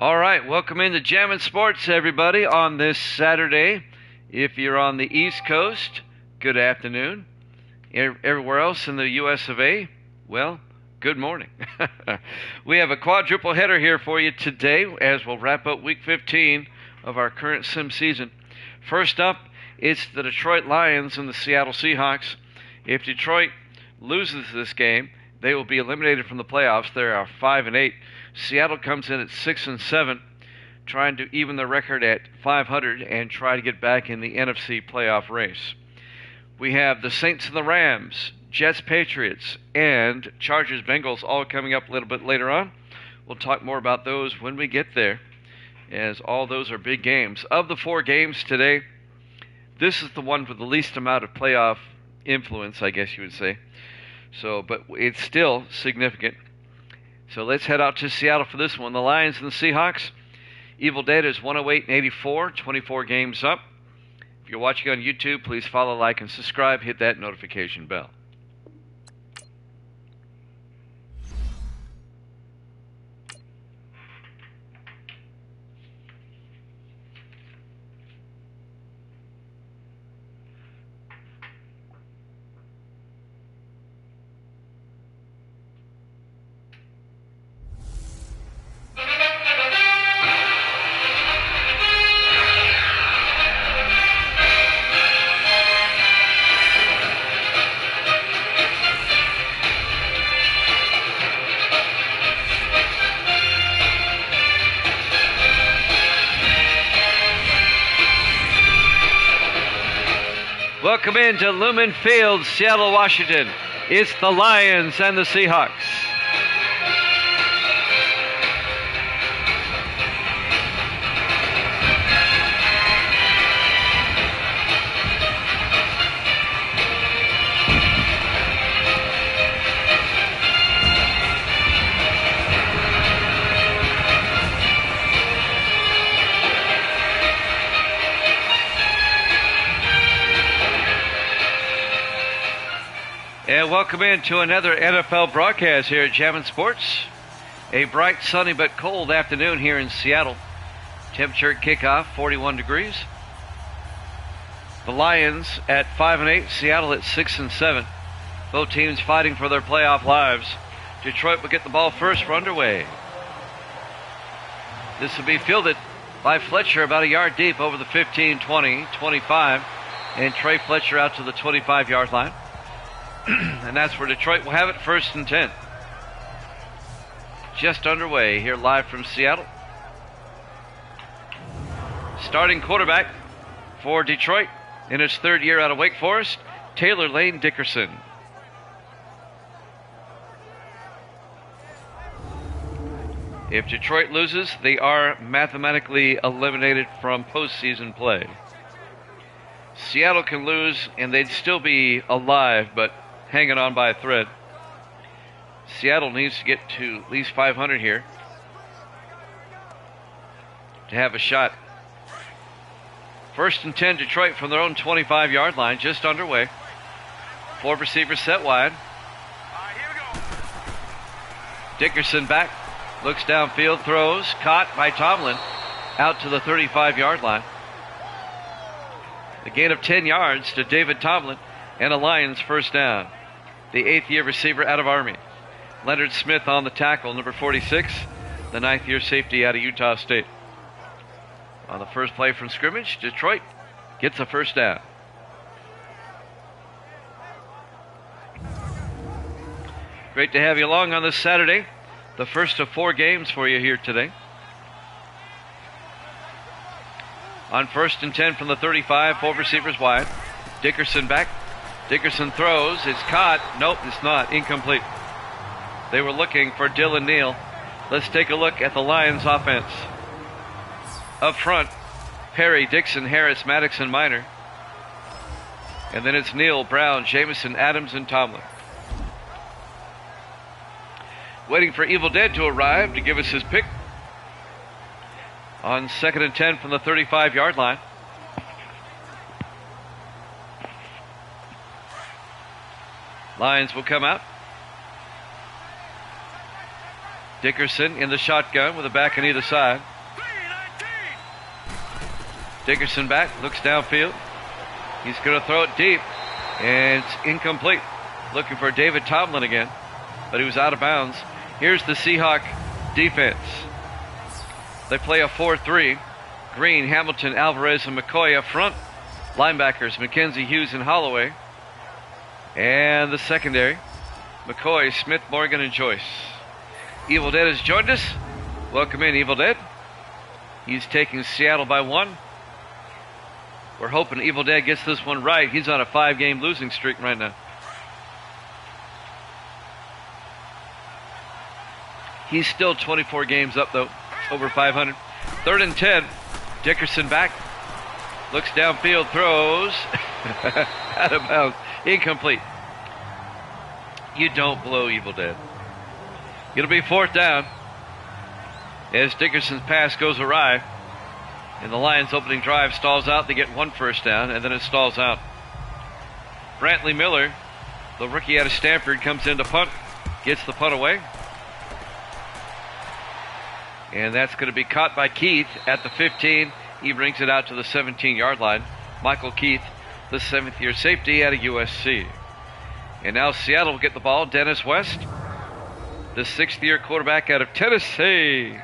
All right, welcome into Jammin' Sports, everybody, on this Saturday. If you're on the East Coast, good afternoon. Everywhere else in the U.S. of A., well, good morning. We have a quadruple header here for you today as we'll wrap up Week 15 of our current sim season. First up, it's the Detroit Lions and the Seattle Seahawks. If Detroit loses this game, they will be eliminated from the playoffs. They are 5-8. Seattle comes in at 6-7, trying to even the record at 500 and try to get back in the NFC playoff race. We have the Saints and the Rams, Jets, Patriots, and Chargers, Bengals all coming up a little bit later on. We'll talk more about those when we get there, as all those are big games. Of the 4 games today, this is the one with the least amount of playoff influence, I guess you would say. But it's still significant. So let's head out to Seattle for this one. The Lions and the Seahawks. Evil Dead is 108-84, 24 games up. If you're watching on YouTube, please follow, like, and subscribe. Hit that notification bell. Welcome into Lumen Field, Seattle, Washington. It's the Lions and the Seahawks. And welcome into another NFL broadcast here at Jammin' Sports. A bright, sunny, but cold afternoon here in Seattle. Temperature at kickoff, 41 degrees. The Lions at 5-8, Seattle at 6-7. Both teams fighting for their playoff lives. Detroit will get the ball first. We're underway. This will be fielded by Fletcher about a yard deep over the 15, 20, 25. And Trey Fletcher out to the 25-yard line. And that's where Detroit will have it, 1st and 10. Just underway here live from Seattle. Starting quarterback for Detroit in his 3rd year out of Wake Forest, Taylor Lane Dickerson. If Detroit loses, they are mathematically eliminated from postseason play. Seattle can lose and they'd still be alive, but hanging on by a thread. Seattle needs to get to at least 500 here to have a shot. 1st and 10, Detroit from their own 25-yard line, just underway. 4 receivers set wide. Dickerson back, looks downfield, throws, caught by Tomlin, out to the 35-yard line. A gain of 10 yards to David Tomlin and a Lions 1st down. The 8th-year receiver out of Army. Leonard Smith on the tackle, number 46, the 9th-year safety out of Utah State. On the first play from scrimmage, Detroit gets a 1st down. Great to have you along on this Saturday, the first of 4 games for you here today. On 1st and 10 from the 35, 4 receivers wide. Dickerson back. Dickerson throws. It's caught. Nope, it's not. Incomplete. They were looking for Dylan Neal. Let's take a look at the Lions offense. Up front, Perry, Dixon, Harris, Maddox, and Minor. And then it's Neal, Brown, Jameson, Adams, and Tomlin. Waiting for Evil Dead to arrive to give us his pick. On 2nd and 10 from the 35-yard line. Lions will come out. Dickerson in the shotgun with a back on either side. Dickerson back, looks downfield. He's going to throw it deep, and it's incomplete. Looking for David Tomlin again, but he was out of bounds. Here's the Seahawk defense. They play a 4-3. Green, Hamilton, Alvarez, and McCoy up front. Linebackers, McKenzie, Hughes, and Holloway. And the secondary, McCoy, Smith, Morgan, and Joyce. Evil Dead has joined us. Welcome in, Evil Dead. He's taking Seattle by 1. We're hoping Evil Dead gets this one right. He's on a 5-game losing streak right now. He's still 24 games up, though, over 500. 3rd and 10. Dickerson back. Looks downfield, throws. Out of bounds. Incomplete. You don't blow Evil Dead. It'll be 4th down as Dickerson's pass goes awry. And the Lions' opening drive stalls out. They get 1 first down, and then it stalls out. Brantley Miller, the rookie out of Stanford, comes in to punt. Gets the punt away. And that's going to be caught by Keith at the 15. He brings it out to the 17-yard line. Michael Keith, the 7th-year safety out of USC. And now Seattle will get the ball. Dennis West, the 6th-year quarterback out of Tennessee.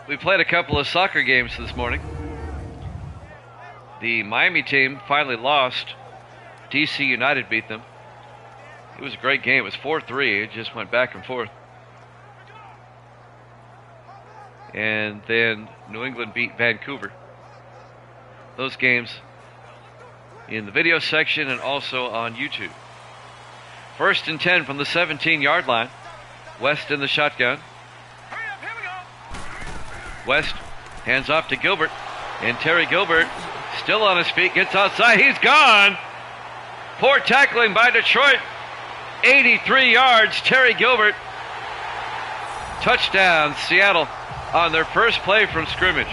We played a couple of soccer games this morning. The Miami team finally lost. DC United beat them. It was a great game. It was 4-3. It just went back and forth. And then New England beat Vancouver. Those games in the video section and also on YouTube. 1st and 10 from the 17-yard line. West in the shotgun. West hands off to Gilbert. And Terry Gilbert, still on his feet, gets outside. He's gone. Poor tackling by Detroit. 83 yards, Terry Gilbert. Touchdown, Seattle, on their first play from scrimmage.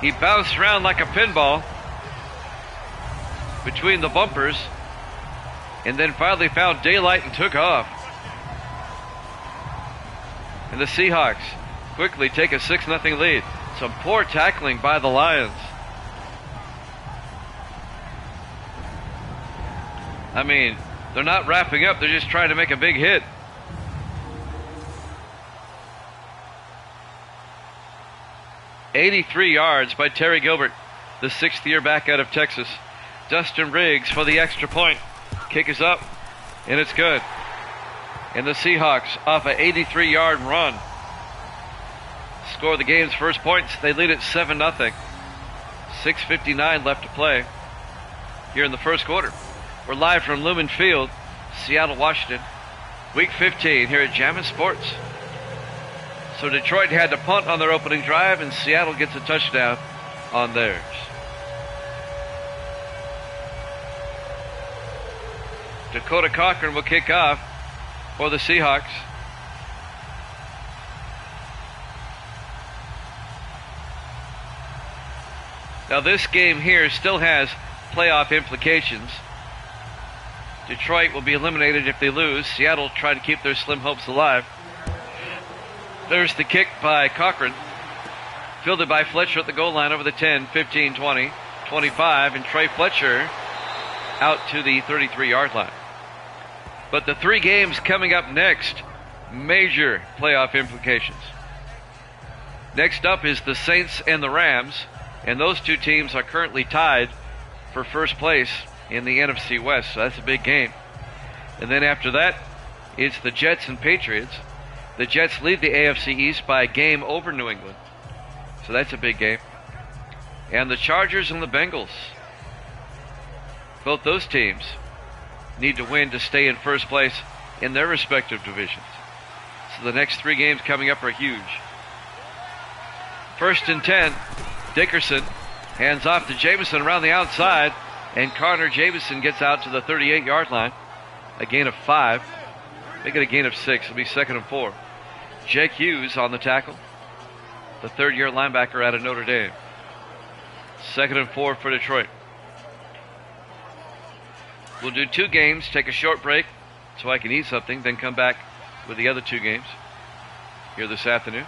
He bounced around like a pinball between the bumpers and then finally found daylight and took off. And the Seahawks quickly take a 6-0 lead. Some poor tackling by the Lions. I mean, they're not wrapping up, they're just trying to make a big hit. "83 yards by Terry Gilbert, the 6th-year back out of Texas. Dustin Riggs for the extra point. Kick is up, and it's good. And the Seahawks off an 83-yard run score the game's first points. They lead it 7-0. 6:59 left to play here in the first quarter. We're live from Lumen Field, Seattle, Washington. Week 15 here at Jammin' Sports. So Detroit had to punt on their opening drive, and Seattle gets a touchdown on theirs. Dakota Cochran will kick off for the Seahawks. Now this game here still has playoff implications. Detroit will be eliminated if they lose. Seattle try to keep their slim hopes alive. There's the kick by Cochran. Fielded by Fletcher at the goal line over the 10, 15, 20, 25, and Trey Fletcher out to the 33-yard line. But the 3 games coming up next, major playoff implications. Next up is the Saints and the Rams, and those 2 teams are currently tied for first place in the NFC West, so that's a big game. And then after that, it's the Jets and Patriots. The Jets lead the AFC East by a game over New England, so that's a big game. And the Chargers and the Bengals, both those teams need to win to stay in first place in their respective divisions. So the next 3 games coming up are huge. 1st and 10, Dickerson hands off to Jamison around the outside, and Connor Jamison gets out to the 38-yard line. A gain of 5. Make it a gain of 6. It'll be 2nd and 4. Jake Hughes on the tackle, the 3rd-year linebacker out of Notre Dame. 2nd and 4 for Detroit. We'll do 2 games, take a short break so I can eat something, then come back with the other 2 games here this afternoon.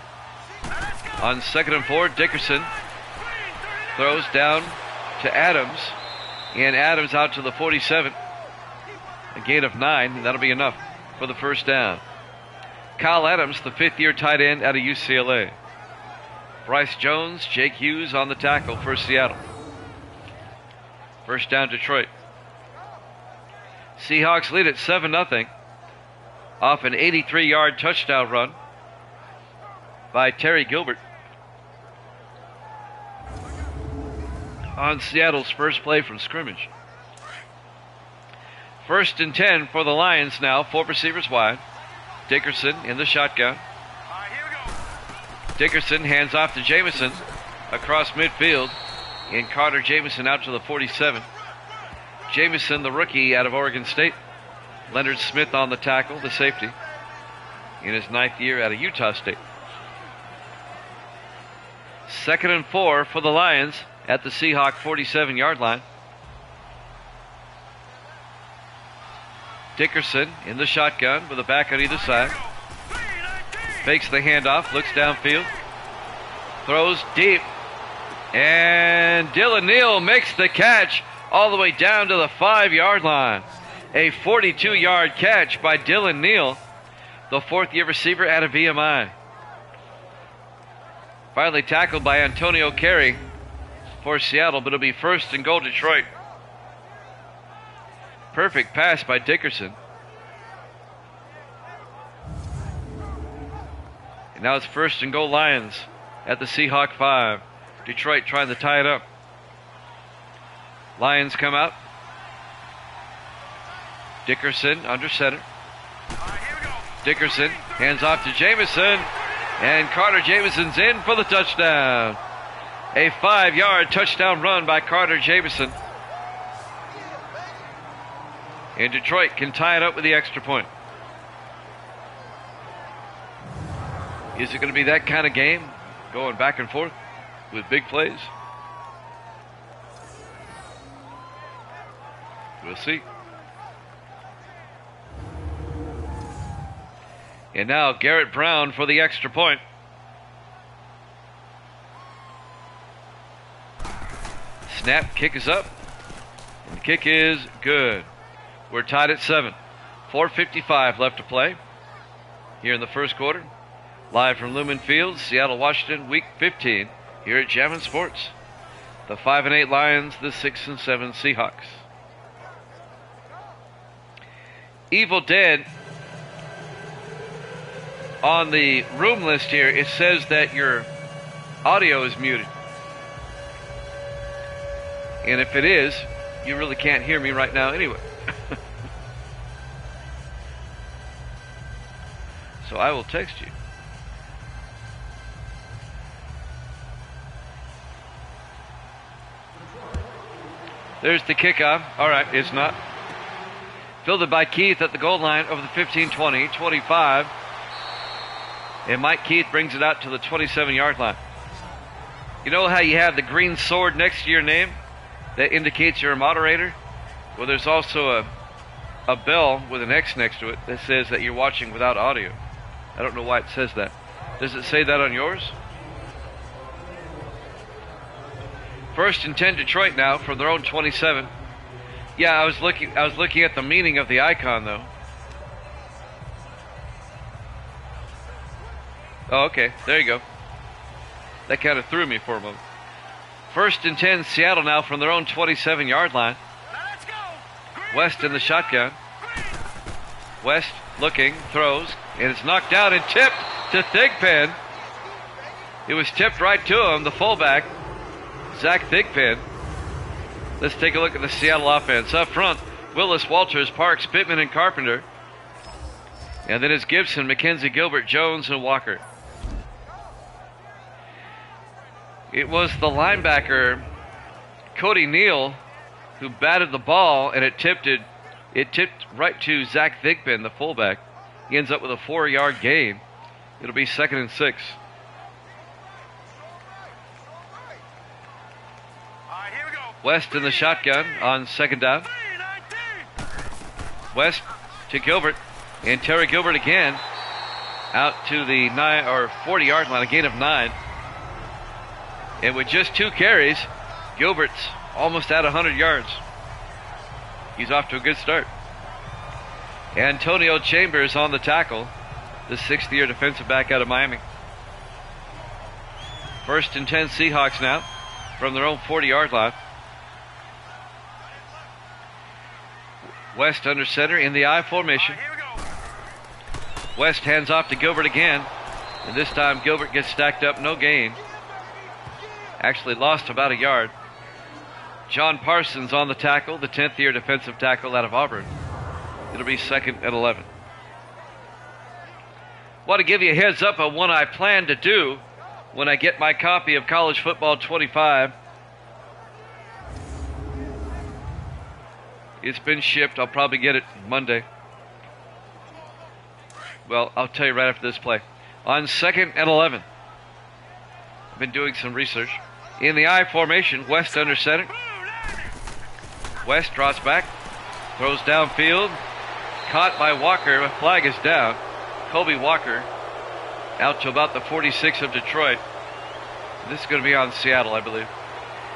On 2nd and 4, Dickerson throws down to Adams, and Adams out to the 47. A gain of 9, and that'll be enough for the first down. Kyle Adams, the 5th-year tight end out of UCLA. Bryce Jones, Jake Hughes on the tackle for Seattle. First down, Detroit. Seahawks lead at 7-0 off an 83-yard touchdown run by Terry Gilbert on Seattle's first play from scrimmage. 1st and 10 for the Lions now, 4 receivers wide. Dickerson in the shotgun. Dickerson hands off to Jamison across midfield, and Carter Jamison out to the 47. Jamison, the rookie out of Oregon State. Leonard Smith on the tackle, the safety, in his 9th year out of Utah State. 2nd and 4 for the Lions at the Seahawk 47-yard line. Dickerson in the shotgun with a back on either side. Fakes the handoff, looks downfield, throws deep, and Dylan Neal makes the catch all the way down to the 5-yard line. A 42-yard catch by Dylan Neal, the 4th-year receiver out of VMI. Finally tackled by Antonio Carey for Seattle, but it'll be 1st and goal Detroit. Perfect pass by Dickerson. And now it's 1st and goal Lions at the Seahawk 5. Detroit trying to tie it up. Lions come out. Dickerson under center. Dickerson hands off to Jamison, and Carter Jamison's in for the touchdown. A 5-yard touchdown run by Carter Jamison. And Detroit can tie it up with the extra point. Is it going to be that kind of game, going back and forth with big plays? We'll see. And now Garrett Brown for the extra point. Snap, kick is up, and the kick is good. We're tied at 7. 4:55 left to play here in the first quarter. Live from Lumen Field, Seattle, Washington, Week 15 here at Jammin' Sports. The 5-8 Lions, the 6-7 Seahawks. Evil Dead. On the room list here, it says that your audio is muted. And if it is, you really can't hear me right now anyway. So I will text you. There's the kickoff. All right, it's not. Fielded by Keith at the goal line over the 15-20, 25. And Mike Keith brings it out to the 27-yard line. You know how you have the green sword next to your name that indicates you're a moderator? Well, there's also a bell with an X next to it that says that you're watching without audio. I don't know why it says that. Does it say that on yours? 1st and 10 Detroit now from their own 27. Yeah, I was looking at the meaning of the icon though. Oh, okay. There you go. That kind of threw me for a moment. 1st and 10 Seattle now from their own 27-yard line. West in the shotgun. West looking, throws, and it's knocked down and tipped to Thigpen. It was tipped right to him, the fullback, Zach Thigpen. Let's take a look at the Seattle offense. Up front, Willis, Walters, Parks, Pittman, and Carpenter. And then it's Gibson, McKenzie, Gilbert, Jones, and Walker. It was the linebacker, Cody Neal, who batted the ball, and it tipped right to Zach Thigpen, the fullback. He ends up with a 4-yard gain. It'll be 2nd and 6. West in the shotgun on 2nd down. West to Gilbert. And Terry Gilbert again out to the 40-yard line, a gain of 9. And with just 2 carries, Gilbert's almost at 100 yards. He's off to a good start. Antonio Chambers on the tackle, the 6th-year defensive back out of Miami. 1st and 10 Seahawks now from their own 40-yard line. West under center in the I formation. West hands off to Gilbert again, and this time Gilbert gets stacked up, no gain. Actually lost about a yard. John Parsons on the tackle, the 10th-year defensive tackle out of Auburn. It'll be 2nd and 11. Want to give you a heads up on what I plan to do when I get my copy of College Football 25. It's been shipped. I'll probably get it Monday. Well, I'll tell you right after this play. On 2nd and 11. I've been doing some research. In the I formation, West under center. West drops back. Throws downfield. Caught by Walker. A flag is down. Kobe Walker out to about the 46 of Detroit. This is going to be on Seattle, I believe.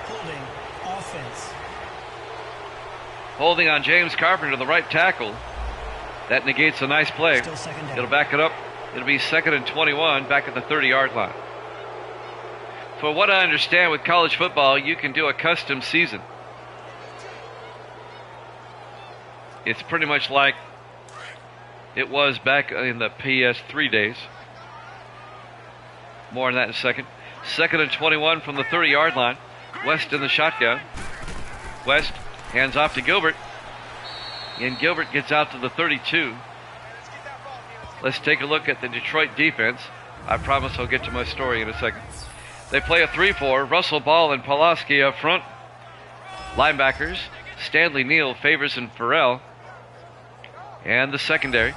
Holding offense. Holding on James Carpenter, the right tackle. That negates a nice play. Still second down. It'll back it up. It'll be 2nd and 21 back at the 30-yard line. For what I understand with college football, you can do a custom season. It's pretty much like it was back in the PS3 days. More on that in a second. 2nd and 21 from the 30-yard line. West in the shotgun. West hands off to Gilbert. And Gilbert gets out to the 32. Let's take a look at the Detroit defense. I promise I'll get to my story in a second. They play a 3-4. Russell Ball and Pulaski up front. Linebackers, Stanley Neal, Favors, and Farrell. And the secondary,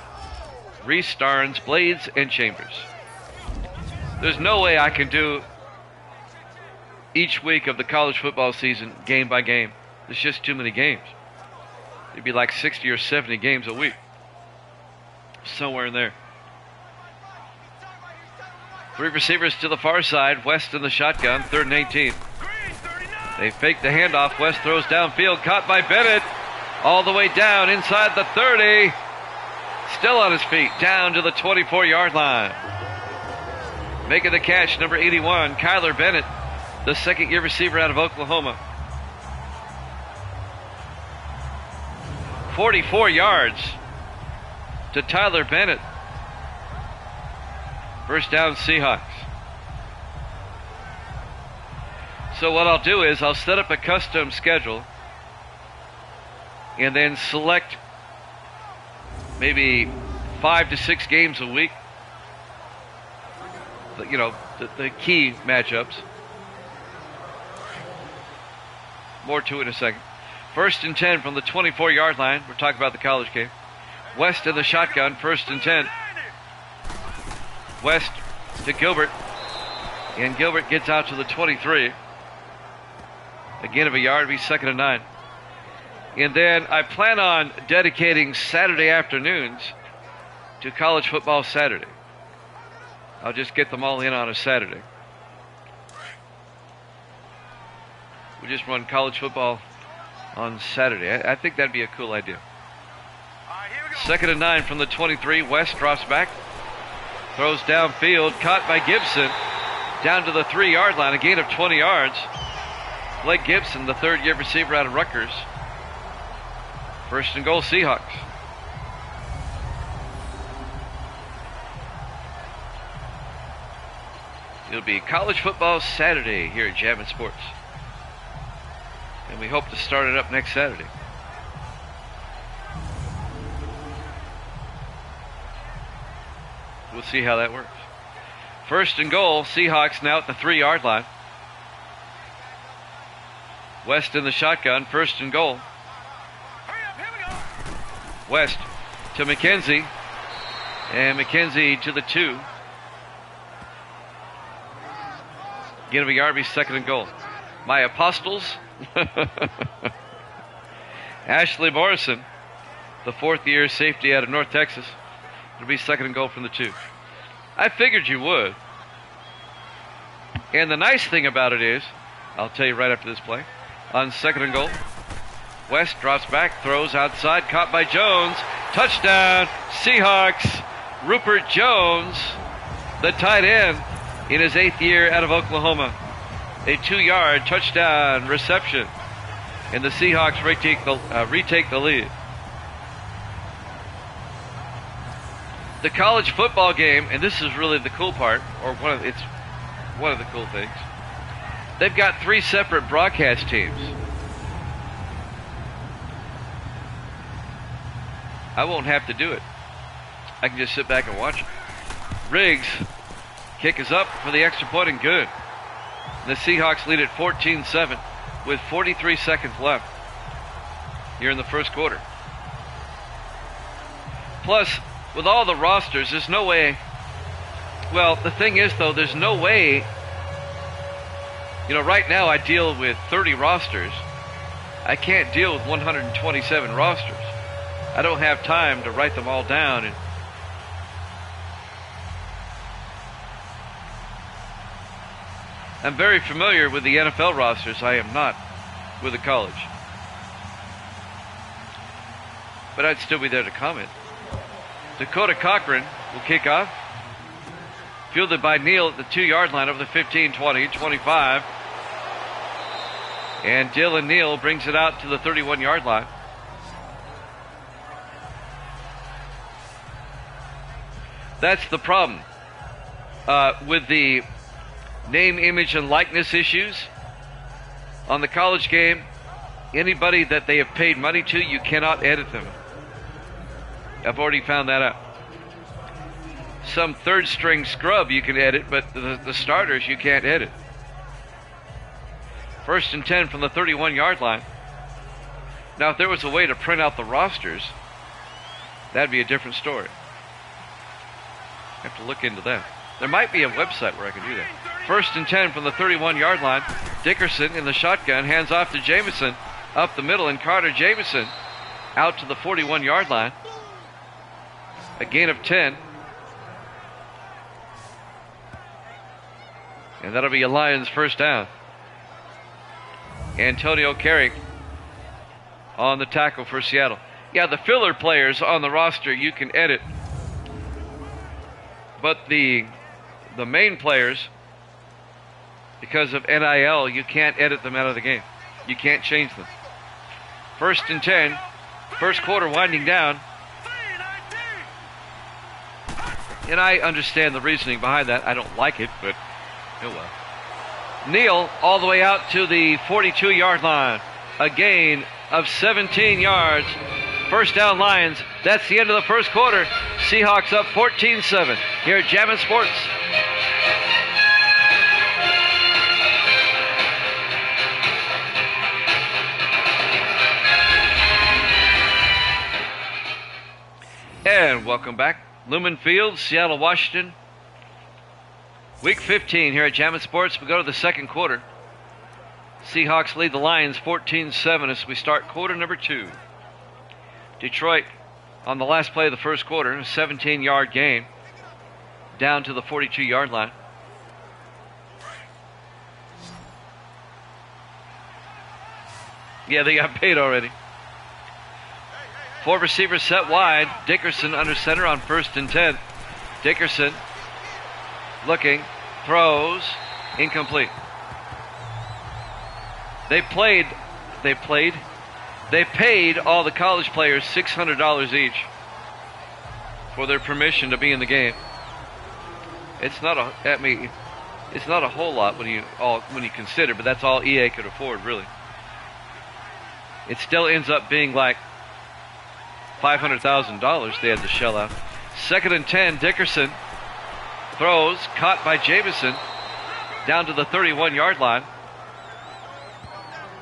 Reese, Starnes, Blades, and Chambers. There's no way I can do each week of the college football season game by game. There's just too many games. It'd be like 60 or 70 games a week. Somewhere in there. 3 receivers to the far side. West in the shotgun. 3rd and 18. They fake the handoff. West throws downfield. Caught by Bennett. All the way down inside the 30. Still on his feet. Down to the 24-yard line. Making the catch, number 81, Kyler Bennett, the 2nd-year receiver out of Oklahoma. 44 yards to Tyler Bennett. First down, Seahawks. So what I'll do is I'll set up a custom schedule and then select maybe 5 to 6 games a week. You know, the key matchups. More to it in a second. 1st and 10 from the 24-yard line. We're talking about the college game. West in the shotgun, 1st and 10. West to Gilbert. And Gilbert gets out to the 23. Again of a yard, be 2nd and 9. And then I plan on dedicating Saturday afternoons to College Football Saturday. I'll just get them all in on a Saturday. We just run college football on Saturday. I think that'd be a cool idea. 2nd and 9 from the 23. West drops back. Throws downfield. Caught by Gibson. Down to the 3-yard line. A gain of 20 yards. Blake Gibson, the 3rd-year receiver out of Rutgers. 1st and goal, Seahawks. It'll be College Football Saturday here at Jammin' Sports. And we hope to start it up next Saturday. We'll see how that works. 1st and goal, Seahawks now at the 3-yard line. West in the shotgun, 1st and goal. West to McKenzie. And McKenzie to the 2. Get him a yard, be 2nd and goal. My Apostles. Ashley Morrison, the fourth-year safety out of North Texas. It'll be 2nd and goal from the 2. I figured you would. And the nice thing about it is, I'll tell you right after this play, on 2nd and goal, West drops back, throws outside, caught by Jones. Touchdown, Seahawks. Rupert Jones, the tight end, in his 8th year out of Oklahoma. A 2-yard touchdown reception. And the Seahawks retake the lead. The college football game, and this is really the cool part, or one of the cool things. They've got 3 separate broadcast teams. I won't have to do it. I can just sit back and watch it. Riggs, kick is up for the extra point and good. The Seahawks lead at 14-7 with 43 seconds left here in the first quarter. Plus, with all the rosters, there's no way. Well, the thing is, though, there's no way. You know, right now I deal with 30 rosters. I can't deal with 127 rosters. I don't have time to write them all down. And I'm very familiar with the NFL rosters. I am not with the college. But I'd still be there to comment. Dakota Cochran will kick off. Fielded by Neal at the 2-yard line over the 15, 20, 25. And Dylan Neal brings it out to the 31-yard line. That's the problem with the name, image, and likeness issues on the college game. Anybody that they have paid money to, you cannot edit them. I've already found that out. Some third-string scrub you can edit, but the starters you can't edit. 1st and 10 from the 31-yard line. Now, if there was a way to print out the rosters, that'd be a different story. I have to look into that. There might be a website where I can do that. 1st and 10 from the 31-yard line. Dickerson in the shotgun, hands off to Jamison up the middle, and Carter Jamison out to the 41-yard line. A gain of 10. And that'll be a Lions first down. Antonio Carrick on the tackle for Seattle. Yeah, the filler players on the roster you can edit. But the main players, because of NIL, you can't edit them out of the game. You can't change them. 1st and 10. First quarter winding down. And I understand the reasoning behind that. I don't like it, but oh well. Neal all the way out to the 42-yard line. A gain of 17 yards. First down, Lions. That's the end of the first quarter. Seahawks up 14-7 here at Jammin' Sports. And welcome back. Lumen Field, Seattle, Washington. Week 15 here at Jammin' Sports. We go to the second quarter. Seahawks lead the Lions 14-7 as we start quarter number 2. Detroit on the last play of the first quarter, a 17-yard gain down to the 42-yard line. Yeah, they got paid already. 4 receivers set wide. Dickerson under center on 1st and 10. Dickerson looking, throws, incomplete. They paid all the college players $600 each for their permission to be in the game. It's not a whole lot when you consider, but that's all EA could afford, really. It still ends up being like $500,000 they had to shell out. 2nd and 10, Dickerson throws, caught by Jamison down to the 31-yard line.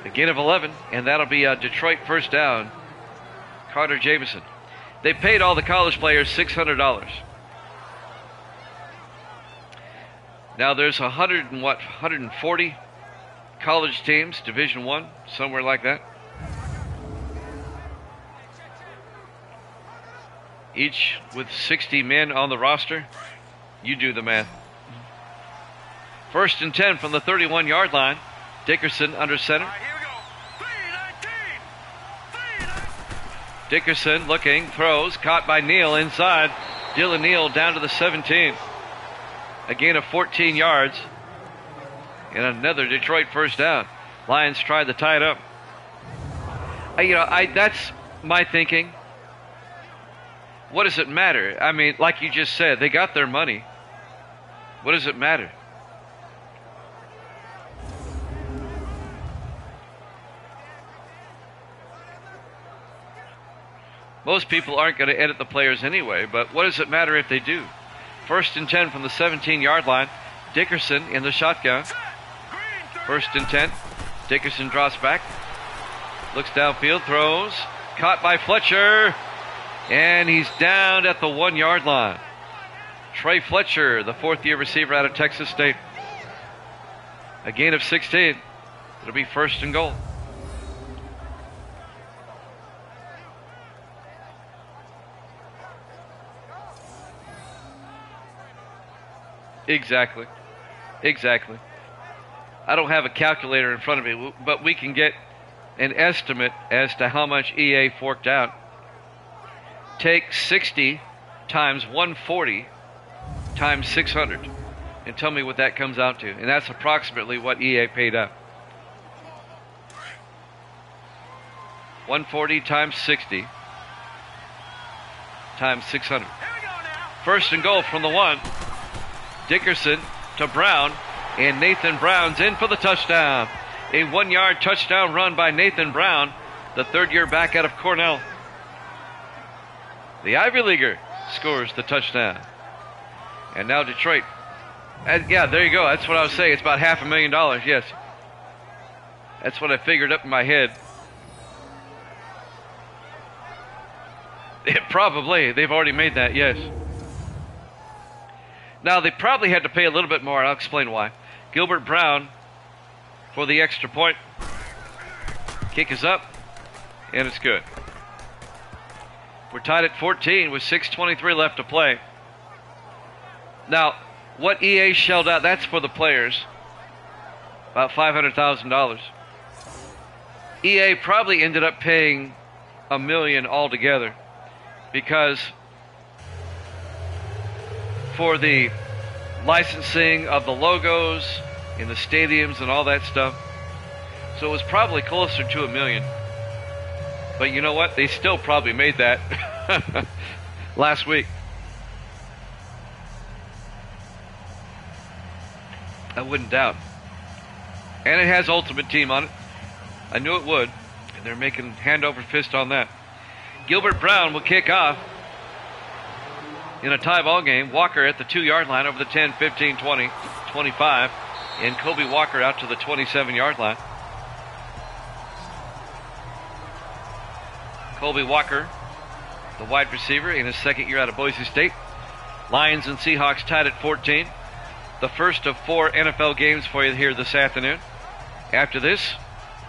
A gain of 11, and that'll be a Detroit first down. Carter Jamison. They paid all the college players $600. Now there's 140 college teams, Division I, somewhere like that. each with 60 men on the roster. You do the math. 1st and 10 from the 31-yard line. Dickerson under center. All right, here we go. 3-19. Dickerson looking, throws, caught by Neal inside. Dylan Neal down to the 17. A gain of 14 yards. And another Detroit first down. Lions tried to tie it up. That's my thinking. What does it matter? I mean, like you just said, they got their money. What does it matter? Most people aren't going to edit the players anyway, but what does it matter if they do? 1st and 10 from the 17-yard line. Dickerson in the shotgun. 1st and 10. Dickerson drops back. Looks downfield, throws. Caught by Fletcher. And he's down at the 1-yard line. Trey Fletcher, the 4th-year receiver out of Texas State. A gain of 16. It'll be 1st and goal. Exactly. I don't have a calculator in front of me, but we can get an estimate as to how much EA forked out. Take 60 times 140 times 600 and tell me what that comes out to. And that's approximately what EA paid out. 140 times 60 times 600. 1st and goal from the 1. Dickerson to Brown, and Nathan Brown's in for the touchdown. A 1-yard touchdown run by Nathan Brown, the 3rd-year back out of Cornell. The Ivy Leaguer scores the touchdown. And now Detroit. Yeah, there you go. That's what I was saying. It's about $500,000, yes. That's what I figured up in my head. Probably. They've already made that, yes. Now, they probably had to pay a little bit more. I'll explain why. Gilbert Brown for the extra point. Kick is up, and it's good. We're tied at 14 with 6:23 left to play. Now, what EA shelled out, that's for the players. About $500,000. EA probably ended up paying $1 million altogether because for the licensing of the logos in the stadiums and all that stuff. So it was probably closer to $1 million. But you know what? They still probably made that last week. I wouldn't doubt. And it has Ultimate Team on it. I knew it would. And they're making hand over fist on that. Gilbert Brown will kick off in a tie ball game. Walker at the 2-yard line over the 10, 15, 20, 25. And Kobe Walker out to the 27-yard line. Kobe Walker, the wide receiver in his 2nd year out of Boise State. Lions and Seahawks tied at 14. The first of 4 NFL games for you here this afternoon. After this,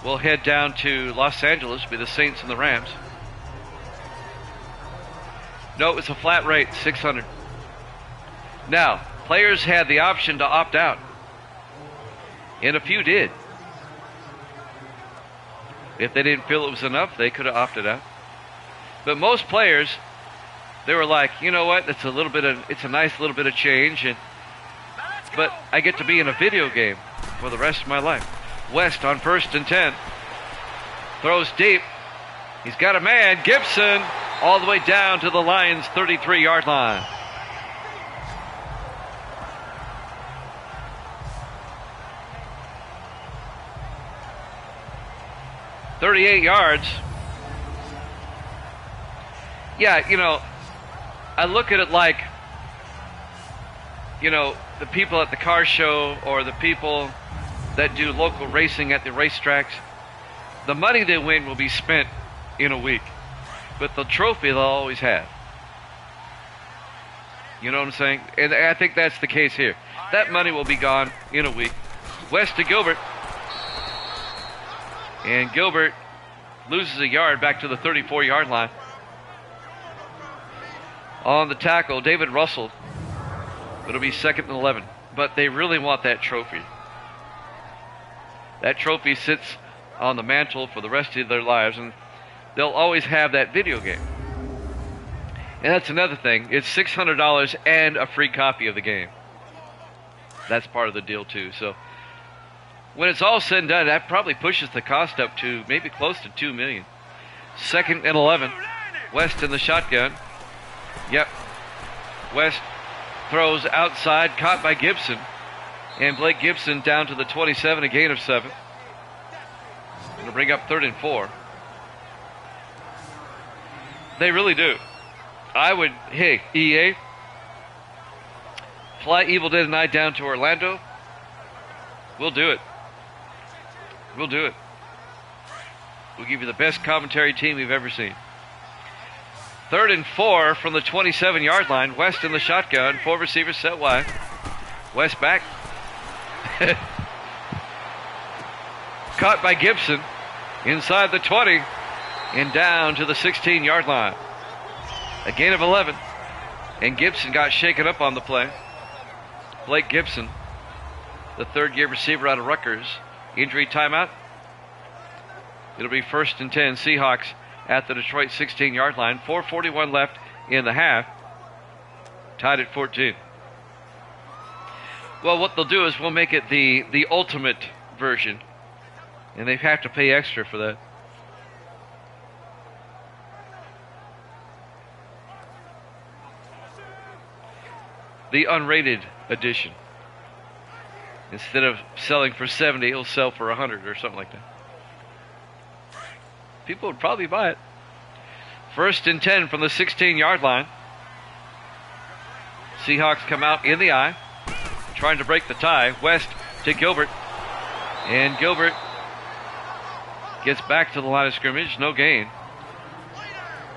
we'll head down to Los Angeles, be the Saints and the Rams. No, it's a flat rate, $600. Now, players had the option to opt out. And a few did. If they didn't feel it was enough, they could have opted out. But most players, they were like, you know what, it's a nice little bit of change, but I get to be in a video game for the rest of my life. West on 1st and 10. Throws deep. He's got a man, Gibson, all the way down to the Lions' 33-yard line. $38 yards. Yeah, you know, I look at it like, you know, the people at the car show or the people that do local racing at the racetracks. The money they win will be spent in a week, but the trophy they'll always have. You know what I'm saying? And I think that's the case here. That money will be gone in a week. West to Gilbert. And Gilbert loses a yard back to the 34-yard line. on the tackle, David Russell. It'll be 2nd and 11. But they really want that trophy. That trophy sits on the mantle for the rest of their lives, and they'll always have that video game. And that's another thing. It's $600 and a free copy of the game. That's part of the deal, too. So when it's all said and done, that probably pushes the cost up to maybe close to $2 million. 2nd and 11. West in the shotgun. Yep. West throws outside, caught by Gibson. And Blake Gibson down to the 27, a gain of 7. Going to bring up 3rd and 4. They really do. I would, hey, EA, fly Evil Dead and I down to Orlando. We'll do it. We'll do it. We'll give you the best commentary team we've ever seen. 3rd and 4 from the 27-yard line. West in the shotgun. 4 receivers set wide. West back. Caught by Gibson. Inside the 20. And down to the 16-yard line. A gain of 11. And Gibson got shaken up on the play. Blake Gibson, the 3rd-year receiver out of Rutgers. Injury timeout. It'll be 1st and 10. Seahawks at the Detroit 16-yard line. 4:41 left in the half. Tied at 14. Well, what they'll do is we'll make it the ultimate version. And they have to pay extra for that. The unrated edition. Instead of selling for 70, it'll sell for 100 or something like that. People would probably buy it. 1st and 10 from the 16-yard line. Seahawks come out in the eye, trying to break the tie. West to Gilbert. And Gilbert gets back to the line of scrimmage. No gain.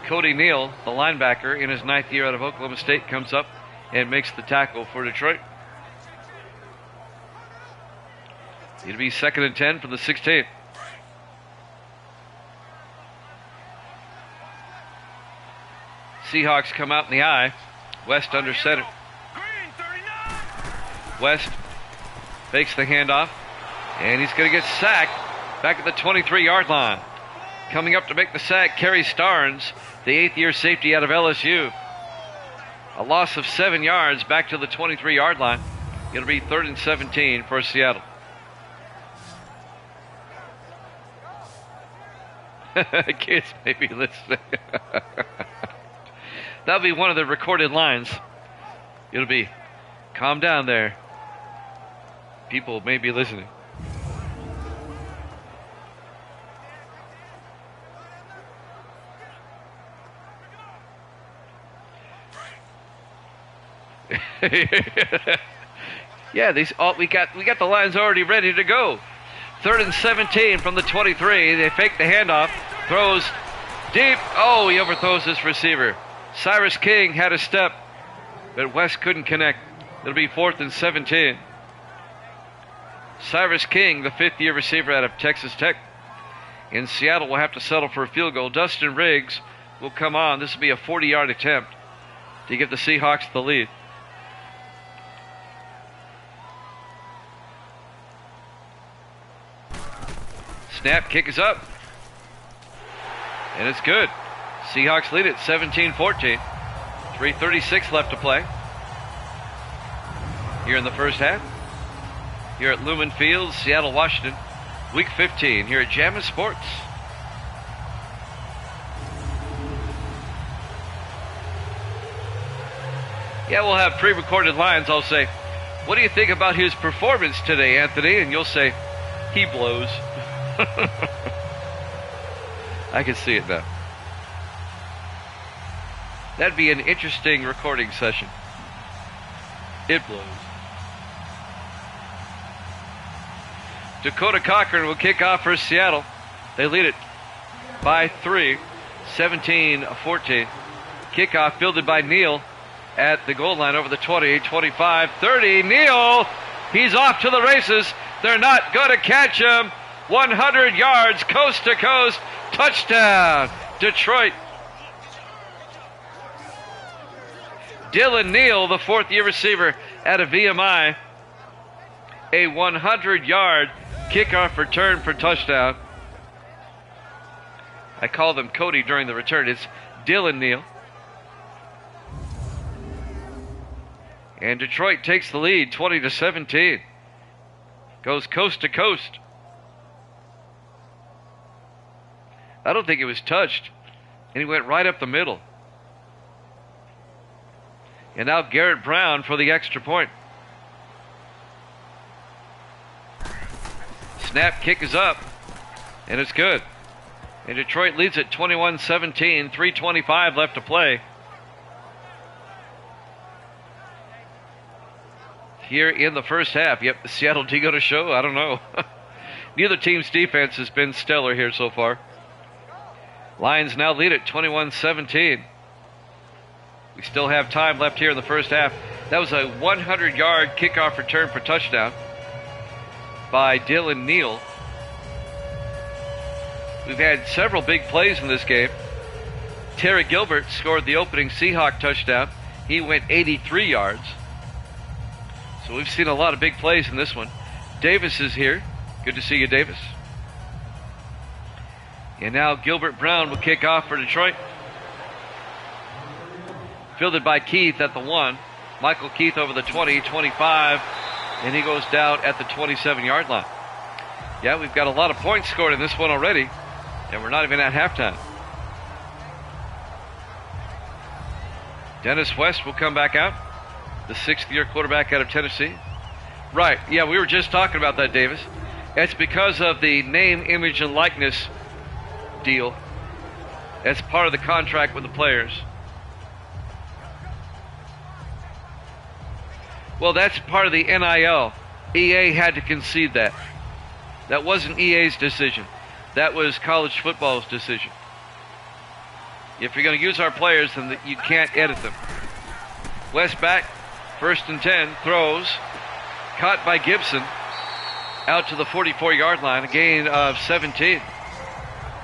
Cody Neal, the linebacker in his 9th year out of Oklahoma State, comes up and makes the tackle for Detroit. It'll be 2nd and 10 from the 16th. Seahawks come out in the eye. West under center. West fakes the handoff, and he's going to get sacked back at the 23-yard line. Coming up to make the sack, Kerry Starnes, the 8th-year safety out of LSU. A loss of 7 yards back to the 23-yard line. It'll be 3rd and 17 for Seattle. Kids may be listening. That'll be one of the recorded lines. It'll be, calm down there. People may be listening. Yeah, we got the lines already ready to go. 3rd and 17 from the 23. They fake the handoff. Throws deep. Oh, he overthrows this receiver. Cyrus King had a step, but West couldn't connect. It'll be 4th and 17. Cyrus King, the 5th-year receiver out of Texas Tech. In Seattle, will have to settle for a field goal. Dustin Riggs will come on. This will be a 40-yard attempt to give the Seahawks the lead. Snap, kick is up. And it's good. Seahawks lead it 17-14. 3:36 left to play here in the first half. Here at Lumen Field, Seattle, Washington. Week 15 here at Jammin' Sports. Yeah, we'll have pre-recorded lines. I'll say, what do you think about his performance today, Anthony? And you'll say, he blows. I can see it now. That'd be an interesting recording session. It blows. Dakota Cochran will kick off for Seattle. They lead it by 3, 17-14. Kickoff fielded by Neal at the goal line over the 20, 25, 30. Neal, he's off to the races. They're not going to catch him. 100 yards, coast to coast. Touchdown, Detroit. Dylan Neal, the fourth-year receiver out of VMI. A 100-yard kickoff return for touchdown. I called him Cody during the return. It's Dylan Neal. And Detroit takes the lead, 20-17. Goes coast to coast. I don't think it was touched. And he went right up the middle. And now Garrett Brown for the extra point. Snap, kick is up. And it's good. And Detroit leads at 21-17, 3:25 left to play. Here in the first half. Yep, the Seattle D go to show? I don't know. Neither team's defense has been stellar here so far. Lions now lead at 21-17. We still have time left here in the first half. That was a 100-yard kickoff return for touchdown by Dylan Neal. We've had several big plays in this game. Terry Gilbert scored the opening Seahawk touchdown. He went 83 yards. So we've seen a lot of big plays in this one. Davis is here. Good to see you, Davis. And now Gilbert Brown will kick off for Detroit. Fielded by Keith at the 1. Michael Keith over the 20, 25, and he goes down at the 27-yard line. Yeah, we've got a lot of points scored in this one already, and we're not even at halftime. Dennis West will come back out, the sixth-year quarterback out of Tennessee. Right, yeah, we were just talking about that, Davis. It's because of the name, image, and likeness deal. That's part of the contract with the players. Well, that's part of the NIL. EA had to concede that. That wasn't EA's decision. That was college football's decision. If you're going to use our players, then you can't edit them. West back, 1st and 10, throws. Caught by Gibson. Out to the 44-yard line, a gain of 17.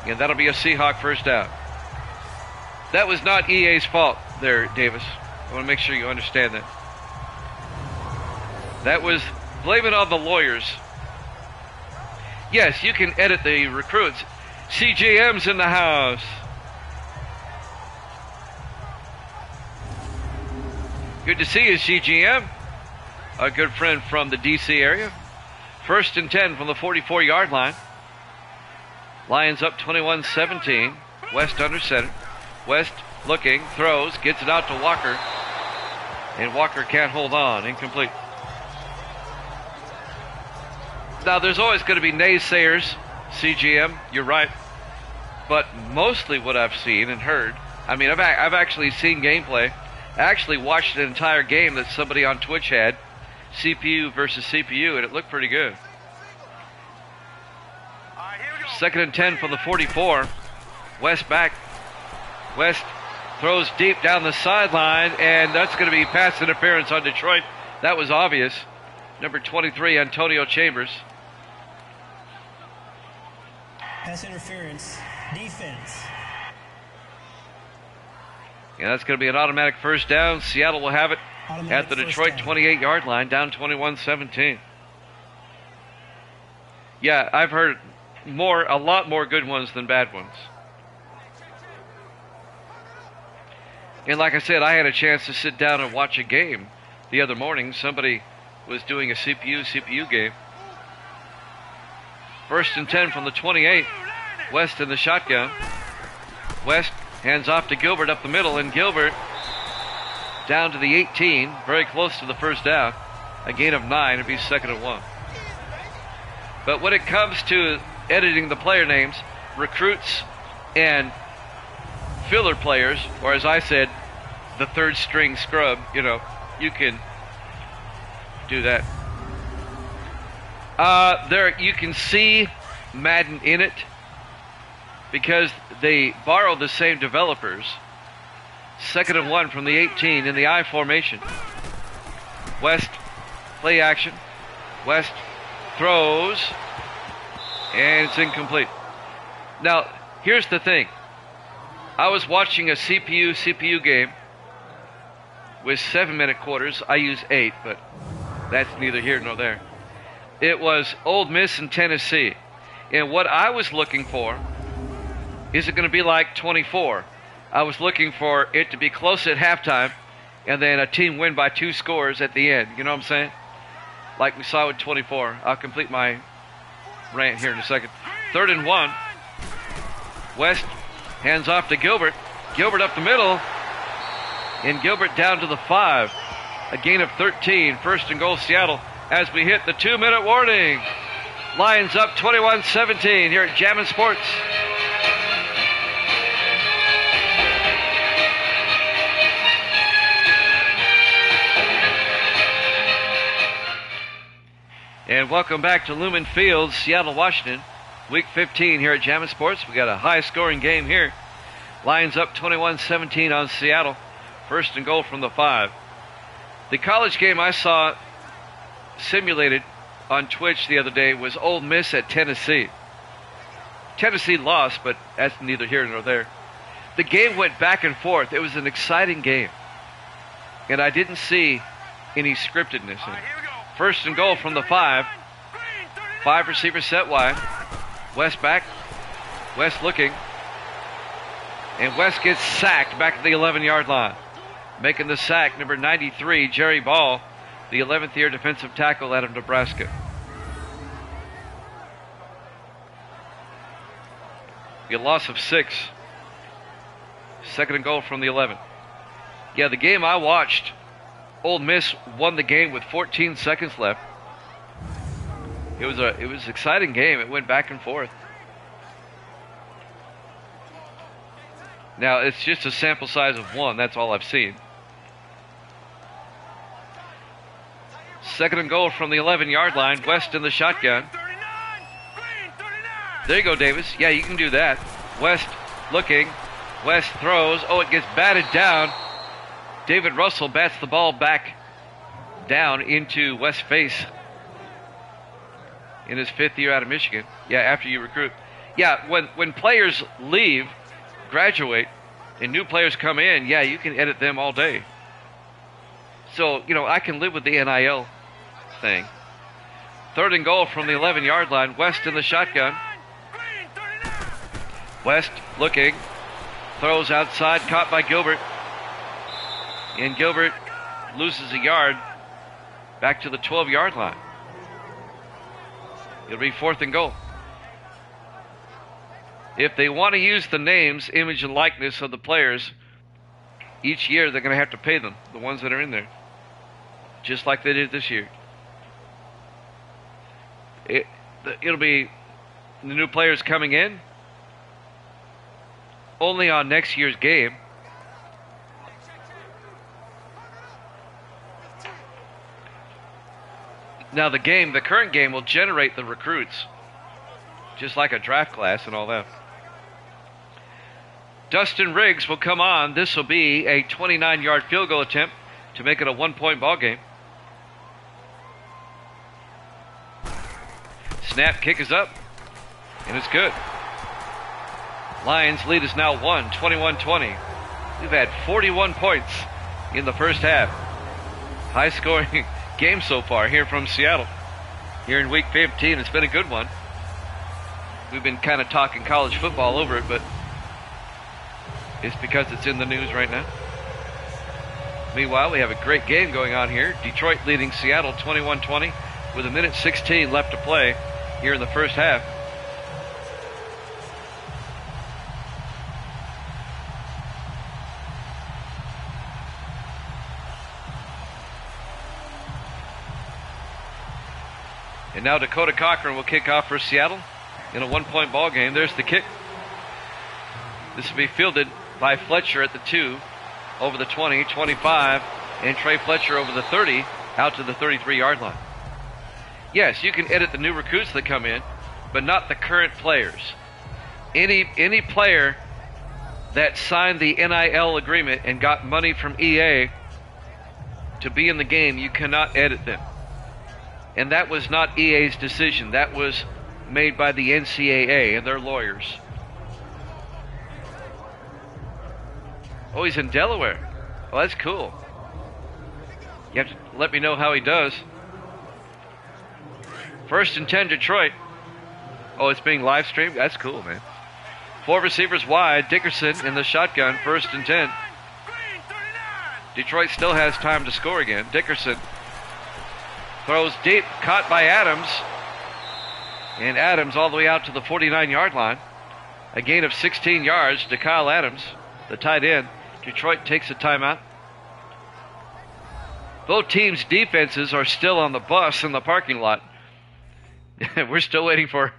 And that'll be a Seahawk first down. That was not EA's fault there, Davis. I want to make sure you understand that. That was, blame it on the lawyers. Yes, you can edit the recruits. CGM's in the house. Good to see you, CGM. A good friend from the DC area. 1st and 10 from the 44-yard line. Lions up 21-17. West under center. West looking, throws, gets it out to Walker. And Walker can't hold on. Incomplete. Now, there's always going to be naysayers, CGM, you're right. But mostly what I've seen and heard, I mean, I've actually seen gameplay. I actually watched an entire game that somebody on Twitch had, CPU versus CPU, and it looked pretty good. 2nd and 10 from the 44. West back. West throws deep down the sideline, and that's going to be pass interference on Detroit. That was obvious. Number 23, Antonio Chambers. Pass interference, defense. Yeah, that's going to be an automatic first down. Seattle will have it at the Detroit 28-yard line, down 21-17. Yeah, I've heard a lot more good ones than bad ones. And like I said, I had a chance to sit down and watch a game the other morning. Somebody was doing a CPU game. 1st and 10 from the 28. West in the shotgun. West hands off to Gilbert up the middle, and Gilbert down to the 18, very close to the first down. A gain of 9, it'd be 2nd and 1. But when it comes to editing the player names, recruits and filler players, or as I said, the third string scrub, you can do that. There you can see Madden in it because they borrow the same developers. 2nd and 1 from the 18 in the I formation. West, play action. West throws, and it's incomplete. Now, here's the thing. I was watching a CPU game, with 7-minute quarters. I use 8, but that's neither here nor there. It was Ole Miss and Tennessee. And what I was looking for, is it going to be like 24? I was looking for it to be close at halftime and then a team win by 2 scores at the end. You know what I'm saying? Like we saw with 24. I'll complete my rant here in a second. 3rd and 1. West hands off to Gilbert. Gilbert up the middle. And Gilbert down to the 5. A gain of 13. 1st and goal Seattle as we hit the 2-minute warning. Lions up 21-17 here at Jammin' Sports. And welcome back to Lumen Field, Seattle, Washington. Week 15 here at Jammin' Sports. We got a high-scoring game here. Lions up 21-17 on Seattle. 1st and goal from the 5. The college game I saw simulated on Twitch the other day was Ole Miss at Tennessee. Tennessee lost, but that's neither here nor there. The game went back and forth. It was an exciting game. And I didn't see any scriptedness in it. 1st and goal from the 5. 5 receivers set wide. West back. West looking. And West gets sacked back at the 11-yard line. Making the sack, number 93, Jerry Ball, the 11th year defensive tackle out of Nebraska. A loss of 6. 2nd and goal from the 11. Yeah, the game I watched, Ole Miss won the game with 14 seconds left. It was an exciting game. It went back and forth. Now, it's just a sample size of 1. That's all I've seen. 2nd and goal from the 11-yard line. West in the shotgun. There you go, Davis. Yeah, you can do that. West looking. West throws. Oh, it gets batted down. David Russell bats the ball back down into West's face in his 5th year out of Michigan. Yeah, after you recruit. Yeah, when players leave, graduate, and new players come in, yeah, you can edit them all day. So, I can live with the NIL thing. 3rd and goal from the 11-yard line. West in the shotgun. West looking. Throws outside, caught by Gilbert. And Gilbert loses a yard back to the 12-yard line. It'll be 4th and goal. If they want to use the names, image, and likeness of the players, each year they're going to have to pay them, the ones that are in there. Just like they did this year. It'll be the new players coming in only on next year's game. Now the current game will generate the recruits, just like a draft class and all that. Dustin Riggs will come on. This will be a 29-yard field goal attempt to make it a 1-point ball game. Snap, kick is up, and it's good. Lions lead is now 21-20. We've had 41 points in the first half. High-scoring game so far here from Seattle. Here in week 15, it's been a good one. We've been kind of talking college football over it, but it's because it's in the news right now. Meanwhile, we have a great game going on here. Detroit leading Seattle 21-20 with 1:16 left to play here in the first half. And now Dakota Cochran will kick off for Seattle in a 1-point ball game. There's the kick. This will be fielded by Fletcher at the 2, over the 20, 25, and Trey Fletcher over the 30, out to the 33-yard line. Yes, you can edit the new recruits that come in, but not the current players. Any player that signed the NIL agreement and got money from EA to be in the game, you cannot edit them. And that was not EA's decision. That was made by the NCAA and their lawyers. Oh, he's in Delaware. Oh, that's cool. You have to let me know how he does. 1st and 10, Detroit. Oh, it's being live streamed? That's cool, man. 4 receivers wide. Dickerson in the shotgun. 1st and 10. Detroit still has time to score again. Dickerson throws deep. Caught by Adams. And Adams all the way out to the 49-yard line. A gain of 16 yards to Kyle Adams, the tight end. Detroit takes a timeout. Both teams' defenses are still on the bus in the parking lot. We're still waiting for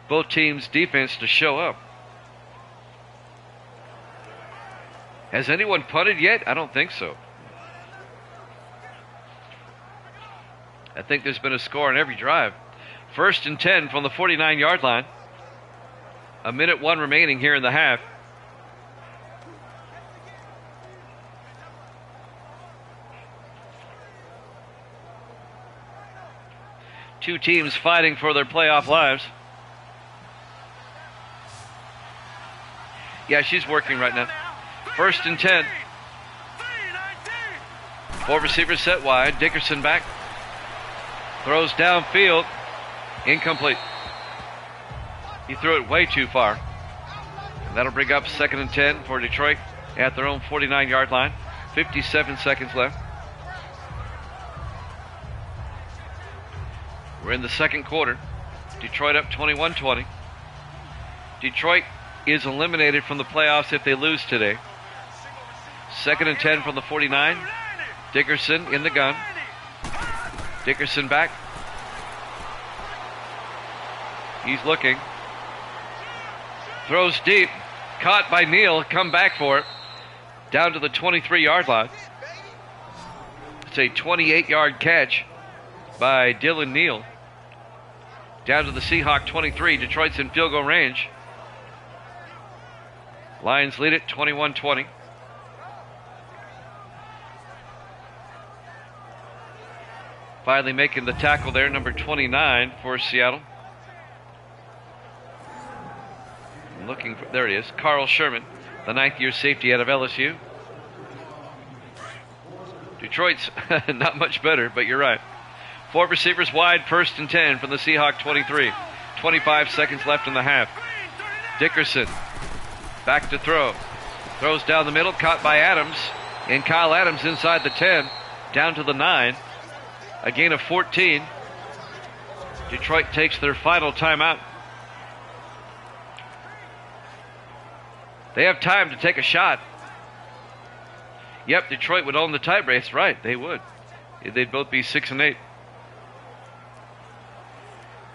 both teams' defense to show up. Has anyone punted yet? I don't think so. I think there's been a score on every drive. 1st and 10 from the 49-yard line. 1:01 remaining here in the half. Two teams fighting for their playoff lives. Yeah, she's working right now. 1st and 10. 4 receivers set wide. Dickerson back. Throws downfield. Incomplete. He threw it way too far. And that'll bring up 2nd and 10 for Detroit at their own 49-yard line. 57 seconds left. We're in the second quarter. Detroit up 21-20. Detroit is eliminated from the playoffs if they lose today. 2nd and 10 from the 49. Dickerson in the gun. Dickerson back. He's looking. Throws deep. Caught by Neal. Come back for it. Down to the 23-yard line. It's a 28-yard catch by Dylan Neal. Down to the Seahawk 23. Detroit's in field goal range. Lions lead it 21-20. Finally making the tackle there, number 29 for Seattle. Looking for, there it is, Carl Sherman, the 9th-year safety out of LSU. Detroit's not much better, but you're right. 4 receivers wide, 1st and 10 from the Seahawk 23. 25 seconds left in the half. Dickerson back to throw. Throws down the middle, caught by Adams. And Kyle Adams inside the 10, down to the 9. A gain of 14. Detroit takes their final timeout. They have time to take a shot. Yep, Detroit would own the tie break. Right, they would. They'd both be 6 and 8.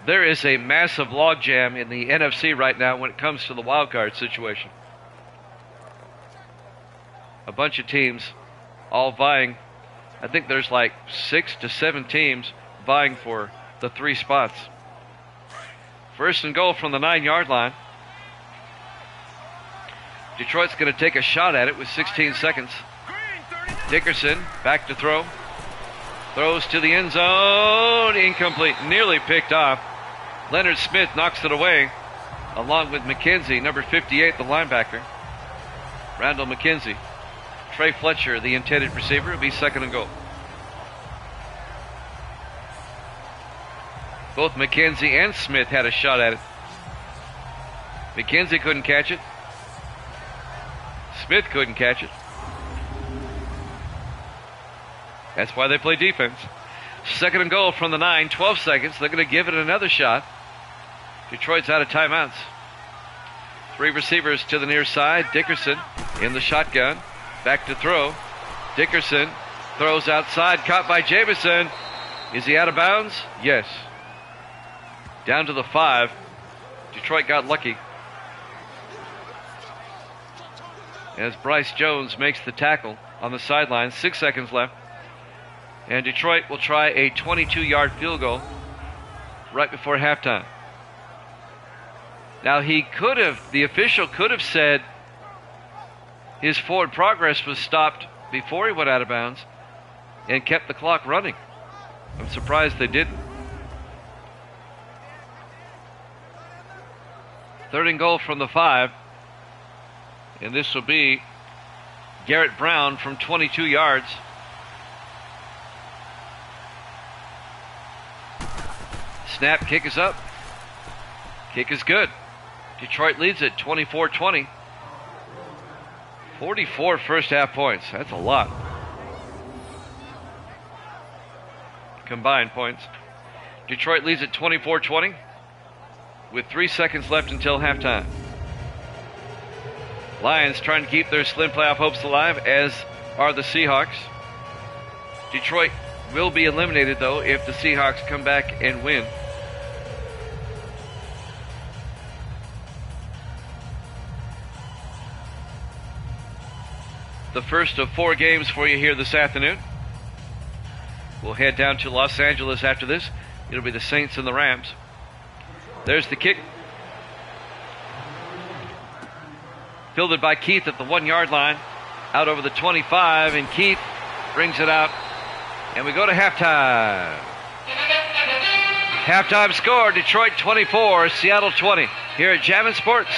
There is a massive logjam in the NFC right now when it comes to the wild card situation. A bunch of teams all vying. I think there's like 6 to 7 teams vying for the 3 spots. 1st and goal from the 9-yard line. Detroit's going to take a shot at it with 16 seconds. Dickerson back to throw. Throws to the end zone. Incomplete. Nearly picked off. Leonard Smith knocks it away along with McKenzie, number 58, the linebacker. Randall McKenzie. Trey Fletcher, the intended receiver, will be 2nd and goal. Both McKenzie and Smith had a shot at it. McKenzie couldn't catch it. Smith couldn't catch it. That's why they play defense. 2nd and goal from the 9, 12 seconds. They're going to give it another shot. Detroit's out of timeouts. 3 receivers to the near side. Dickerson in the shotgun. Back to throw. Dickerson throws outside. Caught by Jamison. Is he out of bounds? Yes. Down to the 5. Detroit got lucky. As Bryce Jones makes the tackle on the sideline. 6 seconds left. And Detroit will try a 22-yard field goal right before halftime. Now the official could have said his forward progress was stopped before he went out of bounds and kept the clock running. I'm surprised they didn't. 3rd and goal from the 5. And this will be Garrett Brown from 22 yards. Snap, kick is up. Kick is good. Detroit leads it 24-20. 44 first half points. That's a lot. Combined points. Detroit leads at 24-20 with 3 seconds left until halftime. Lions trying to keep their slim playoff hopes alive, as are the Seahawks. Detroit will be eliminated, though, if the Seahawks come back and win. The first of 4 games for you here this afternoon. We'll head down to Los Angeles after this. It'll be the Saints and the Rams. There's the kick. Fielded by Keith at the 1-yard line. Out over the 25, and Keith brings it out. And we go to halftime. Halftime score, Detroit 24, Seattle 20. Here at Jammin' Sports.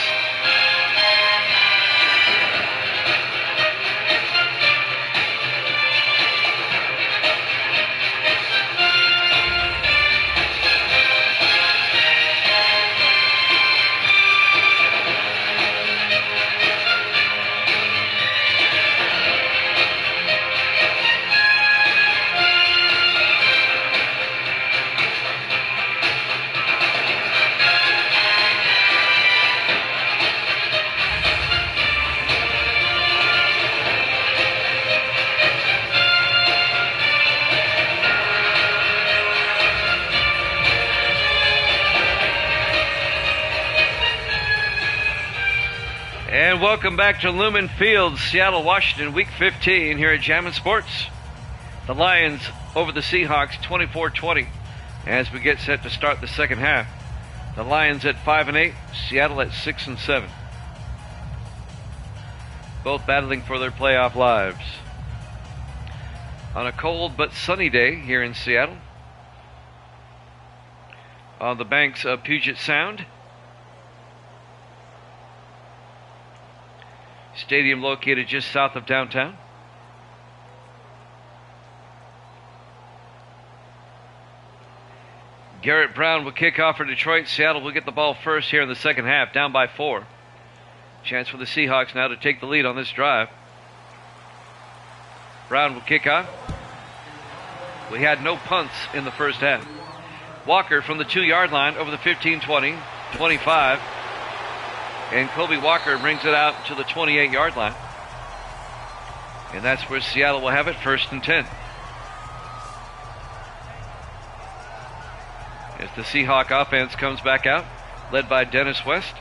And welcome back to Lumen Field, Seattle, Washington, Week 15 here at Jammin' Sports. The Lions over the Seahawks 24-20 as we get set to start the second half. The Lions at 5-8, Seattle at 6-7. Both battling for their playoff lives. On a cold but sunny day here in Seattle, on the banks of Puget Sound. Stadium located just south of downtown. Garrett Brown will kick off for Detroit. Seattle will get the ball first here in the second half, down by 4. Chance for the Seahawks now to take the lead on this drive. Brown will kick off. We had no punts in the first half. Walker from the 2-yard line over the 15-20, 25. And Kobe Walker brings it out to the 28-yard line. And that's where Seattle will have it, 1st and 10. As the Seahawk offense comes back out, led by Dennis West,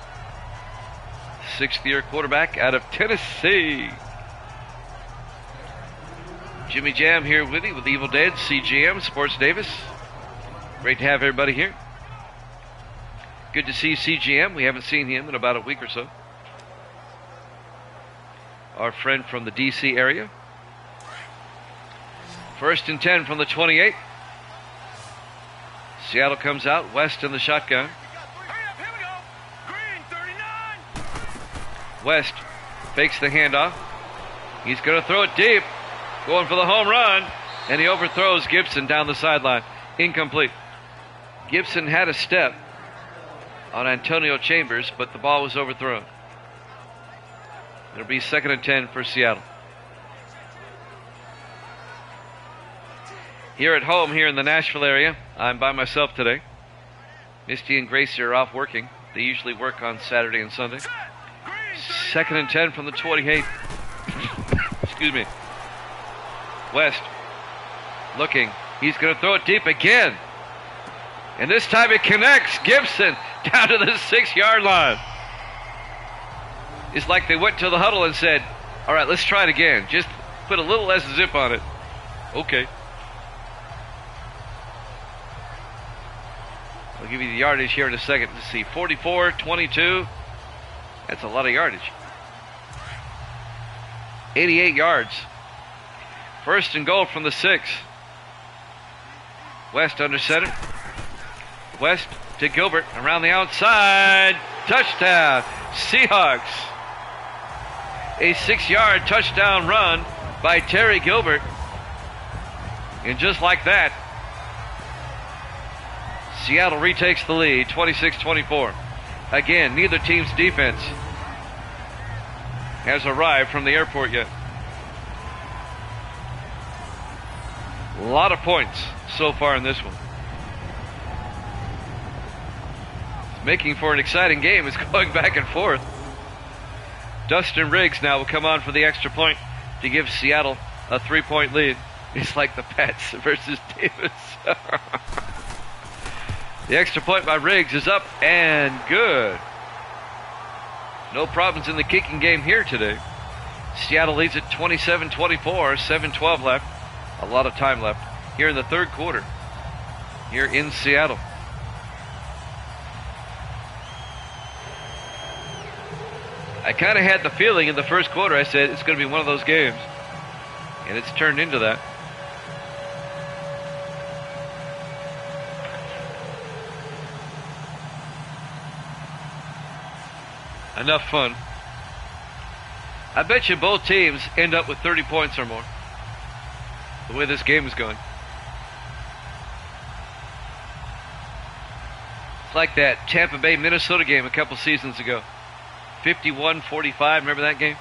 6th-year quarterback out of Tennessee. Jimmy Jam here with you with Evil Dead, CGM, Sports Davis. Great to have everybody here. Good to see CGM. We haven't seen him in about a week or so. Our friend from the D.C. area. 1st and 10 from the 28. Seattle comes out, West in the shotgun. West fakes the handoff. He's going to throw it deep. Going for the home run. And he overthrows Gibson down the sideline. Incomplete. Gibson had a step on Antonio Chambers, but the ball was overthrown. It'll be 2nd and 10 for Seattle. Here at home, here in the Nashville area, I'm by myself today. Misty and Gracie are off working. They usually work on Saturday and Sunday. 2nd and 10 from the 28. Excuse me. West looking. He's going to throw it deep again. And this time it connects. Gibson down to the 6-yard line. It's like they went to the huddle and said, all right, let's try it again. Just put a little less zip on it. Okay. I'll give you the yardage here in a second. Let's see, 44, 22. That's a lot of yardage. 88 yards. 1st and goal from the 6. West under center. West to Gilbert around the outside. Touchdown, Seahawks. A 6-yard touchdown run by Terry Gilbert. And just like that, Seattle retakes the lead, 26-24. Again, neither team's defense has arrived from the airport yet. A lot of points so far in this one. Making for an exciting game. It's going back and forth. Dustin Riggs now will come on for the extra point to give Seattle a 3-point lead. It's like the Pats versus Davis. The extra point by Riggs is up and good. No problems in the kicking game here today. Seattle leads at 27-24, 7:12 left. A lot of time left here in the third quarter here in Seattle. I kind of had the feeling in the first quarter, I said it's going to be one of those games. And it's turned into that. Enough fun. I bet you both teams end up with 30 points or more. The way this game is going. It's like that Tampa Bay Minnesota game a couple seasons ago. 51-45, remember that game?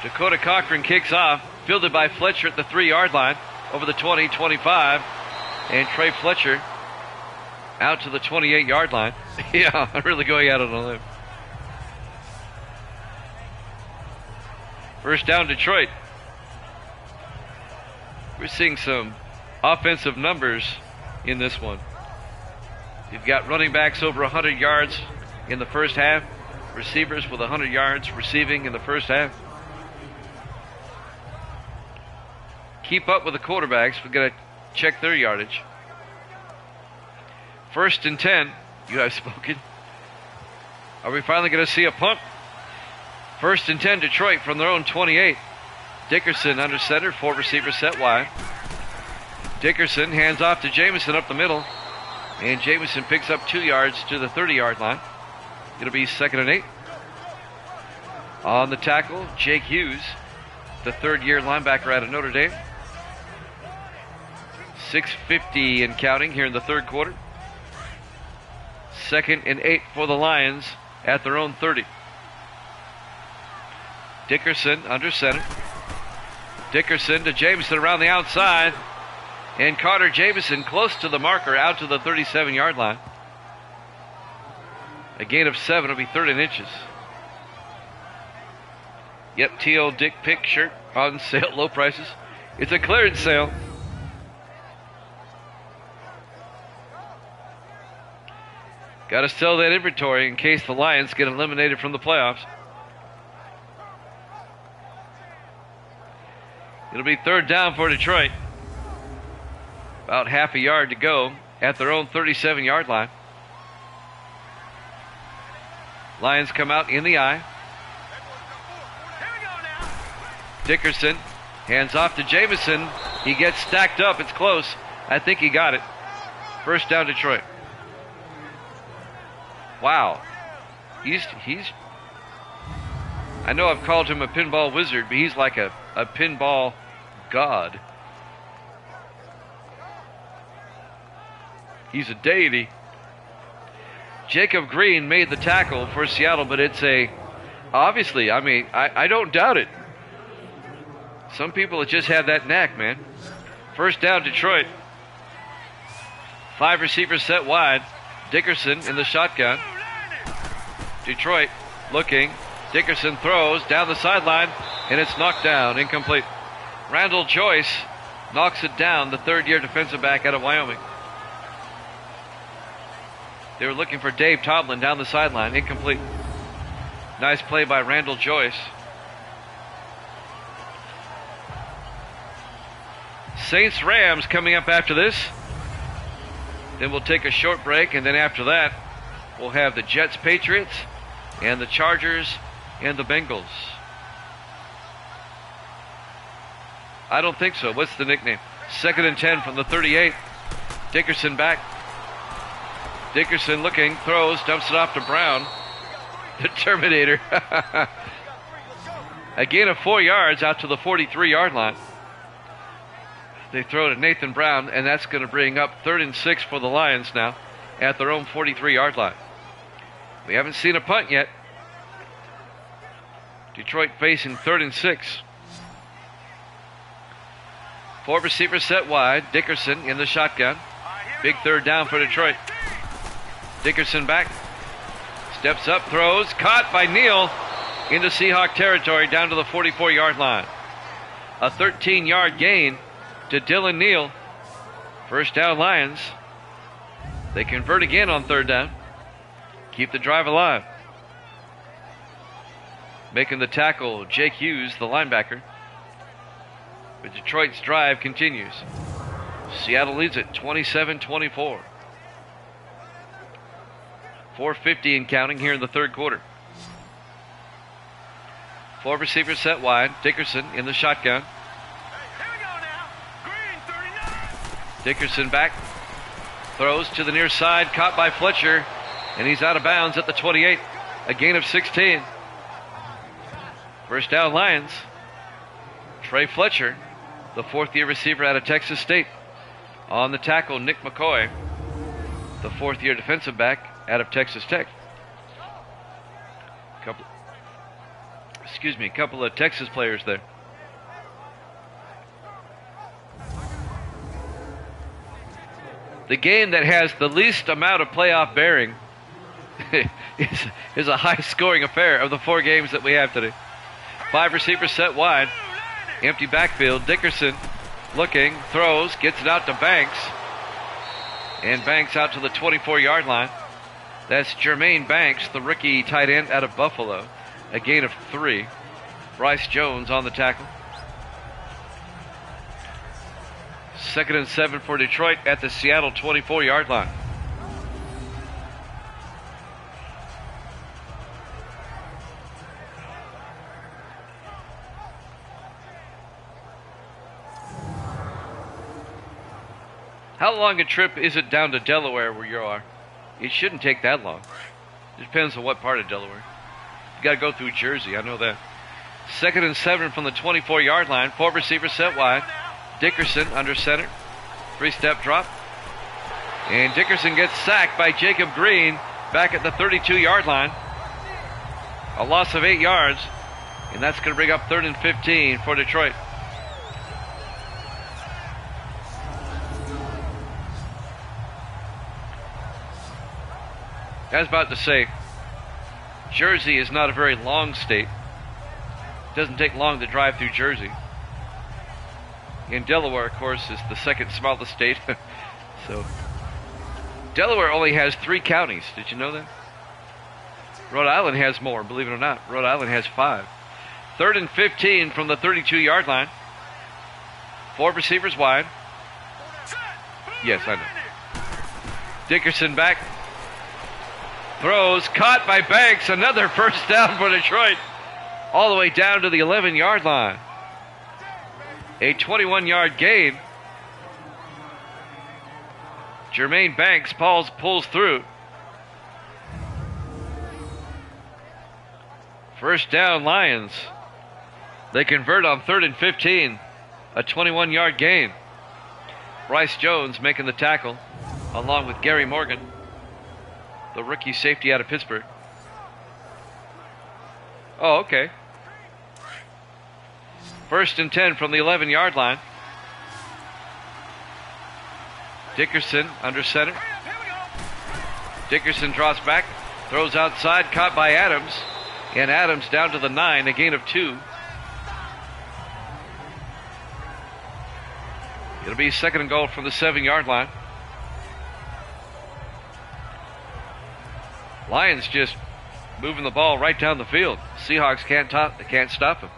Dakota Cochran kicks off, fielded by Fletcher at the 3-yard line, over the 20-25, and Trey Fletcher out to the 28-yard line. Yeah, I'm really going out on a limb. First down, Detroit. We're seeing some offensive numbers in this one. You've got running backs over 100 yards in the first half. Receivers with 100 yards receiving in the first half. Keep up with the quarterbacks. We've got to check their yardage. First and 10. You have spoken. Are we finally going to see a punt? First and 10, Detroit from their own 28. Dickerson under center, 4 receivers set wide. Dickerson hands off to Jamison up the middle. And Jamison picks up 2 yards to the 30-yard line. It'll be 2nd and 8. On the tackle, Jake Hughes, the third-year linebacker out of Notre Dame. 6:50 and counting here in the third quarter. 2nd and 8 for the Lions at their own 30. Dickerson under center. Dickerson to Jamison around the outside. And Carter Jamison close to the marker out to the 37-yard line. A gain of 7 will be 13 inches. Yep, T.O. Dick Pick shirt on sale, low prices. It's a clearance sale. Got to sell that inventory in case the Lions get eliminated from the playoffs. It'll be third down for Detroit. About half a yard to go at their own 37-yard line. Lions come out in the eye. Dickerson hands off to Jamison. He gets stacked up. It's close. I think he got it. First down, Detroit. Wow. He's I know I've called him a pinball wizard, but he's like a pinball god. He's a deity. Jacob Green made the tackle for Seattle, but it's obviously, I mean, I don't doubt it. Some people just have that knack, man. First down, Detroit. 5 receivers set wide. Dickerson in the shotgun. Detroit looking. Dickerson throws down the sideline, and it's knocked down, incomplete. Randall Joyce knocks it down, the third-year defensive back out of Wyoming. They were looking for Dave Tomlin down the sideline, incomplete. Nice play by Randall Joyce. Saints-Rams coming up after this. Then we'll take a short break, and then after that, we'll have the Jets-Patriots and the Chargers and the Bengals. I don't think so. What's the nickname? 2nd and 10 from the 38. Dickerson back. Dickerson looking, throws, dumps it off to Brown. The Terminator. A gain of 4 yards out to the 43-yard line. They throw to Nathan Brown, and that's going to bring up 3rd and 6 for the Lions now at their own 43-yard line. We haven't seen a punt yet. Detroit facing 3rd and 6. 4 receivers set wide. Dickerson in the shotgun. Big 3rd down for Detroit. Dickerson back. Steps up, throws. Caught by Neal into Seahawk territory down to the 44-yard line. A 13-yard gain to Dylan Neal. First down Lions. They convert again on 3rd down. Keep the drive alive. Making the tackle, Jake Hughes, the linebacker. But Detroit's drive continues. Seattle leads it 27-24. 4:50 and counting here in the 3rd quarter. 4 receivers set wide. Dickerson in the shotgun. Here we go now. Green 39. Dickerson back. Throws to the near side. Caught by Fletcher. And he's out of bounds at the 28. A gain of 16. First down Lions. Trey Fletcher, the 4th-year receiver out of Texas State. On the tackle, Nick McCoy, the 4th-year defensive back out of Texas Tech. Couple of Texas players there. The game that has the least amount of playoff bearing is a high-scoring affair of the 4 games that we have today. 5 receivers set wide. Empty backfield. Dickerson looking, throws, gets it out to Banks. And Banks out to the 24-yard line. That's Jermaine Banks, the rookie tight end out of Buffalo. A gain of 3. Bryce Jones on the tackle. 2nd and 7 for Detroit at the Seattle 24-yard line. How long a trip is it down to Delaware where you are? It shouldn't take that long. It depends on what part of Delaware. You got to go through Jersey, I know that. 2nd and 7 from the 24-yard line. 4 receivers set wide. Dickerson under center. 3-step drop. And Dickerson gets sacked by Jacob Green back at the 32-yard line. A loss of 8 yards. And that's going to bring up 3rd and 15 for Detroit. I was about to say, Jersey is not a very long state. It doesn't take long to drive through Jersey. And Delaware, of course, is the 2nd smallest state. So, Delaware only has 3 counties. Did you know that? Rhode Island has more, believe it or not. Rhode Island has 5. 3rd and 15 from the 32-yard line. 4 receivers wide. Yes, I know. Dickerson back. Throws, caught by Banks. Another first down for Detroit. All the way down to the 11-yard line. A 21-yard gain. Jermaine Banks pulls through. First down Lions. They convert on 3rd and 15. A 21-yard gain. Bryce Jones making the tackle along with Gary Morgan, the rookie safety out of Pittsburgh. Oh, okay. 1st and 10 from the 11-yard line. Dickerson under center. Dickerson drops back, throws outside, caught by Adams. And Adams down to the 9, a gain of 2. It'll be 2nd and goal from the 7-yard line. Lions just moving the ball right down the field. Seahawks can't stop him.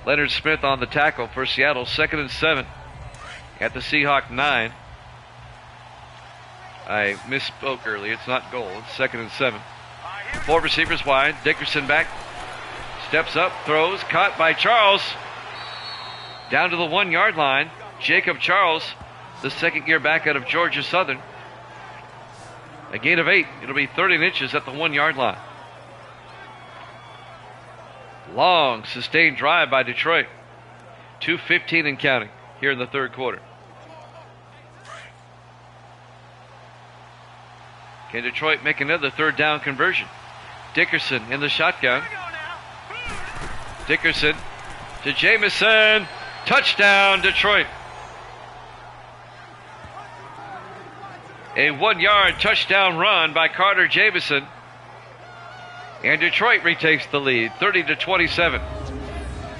Leonard Smith on the tackle for Seattle. 2nd and 7 at the Seahawk 9. I misspoke earlier. It's not goal. It's 2nd and 7. 4 receivers wide. Dickerson back. Steps up. Throws. Caught by Charles. Down to the 1-yard line. Jacob Charles, the 2nd-year back out of Georgia Southern. A gain of 8. It'll be 30 inches at the 1-yard line. Long, sustained drive by Detroit. 2:15 and counting. here in the third quarter. Can Detroit make another third down conversion? Dickerson in the shotgun. Dickerson to Jamison. Touchdown, Detroit. A 1-yard touchdown run by Carter Jamison. And Detroit retakes the lead, 30-27.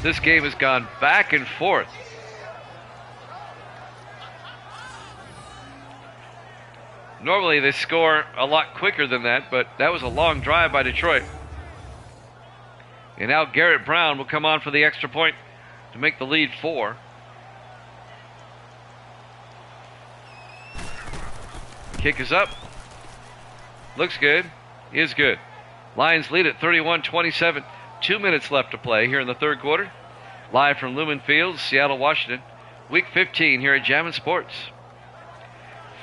This game has gone back and forth. Normally they score a lot quicker than that, but that was a long drive by Detroit. And now Garrett Brown will come on for the extra point to make the lead 4. Kick is up. Looks good. Is good. Lions lead at 31-27. 2 minutes left to play here in the third quarter. Live from Lumen Field, Seattle, Washington. Week 15 here at Jammin' Sports.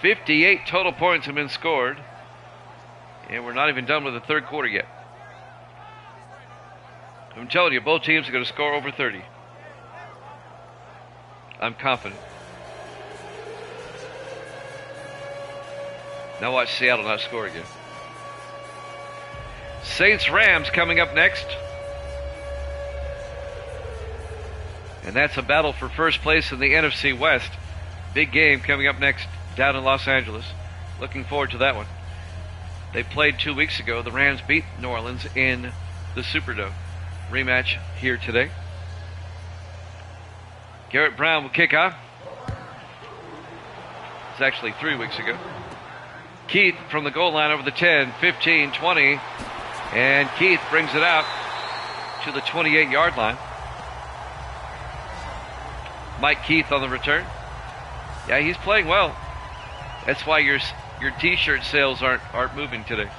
58 total points have been scored. And we're not even done with the third quarter yet. I'm telling you, both teams are going to score over 30. I'm confident. Now watch Seattle not score again. Saints-Rams coming up next. And that's a battle for first place in the NFC West. Big game coming up next down in Los Angeles. Looking forward to that one. They played 2 weeks ago. The Rams beat New Orleans in the Superdome. Rematch here today. Garrett Brown will kick off. It's actually 3 weeks ago. Keith from the goal line over the 10, 15, 20. And Keith brings it out to the 28-yard line. Mike Keith on the return. Yeah, he's playing well. That's why your T-shirt sales aren't moving today.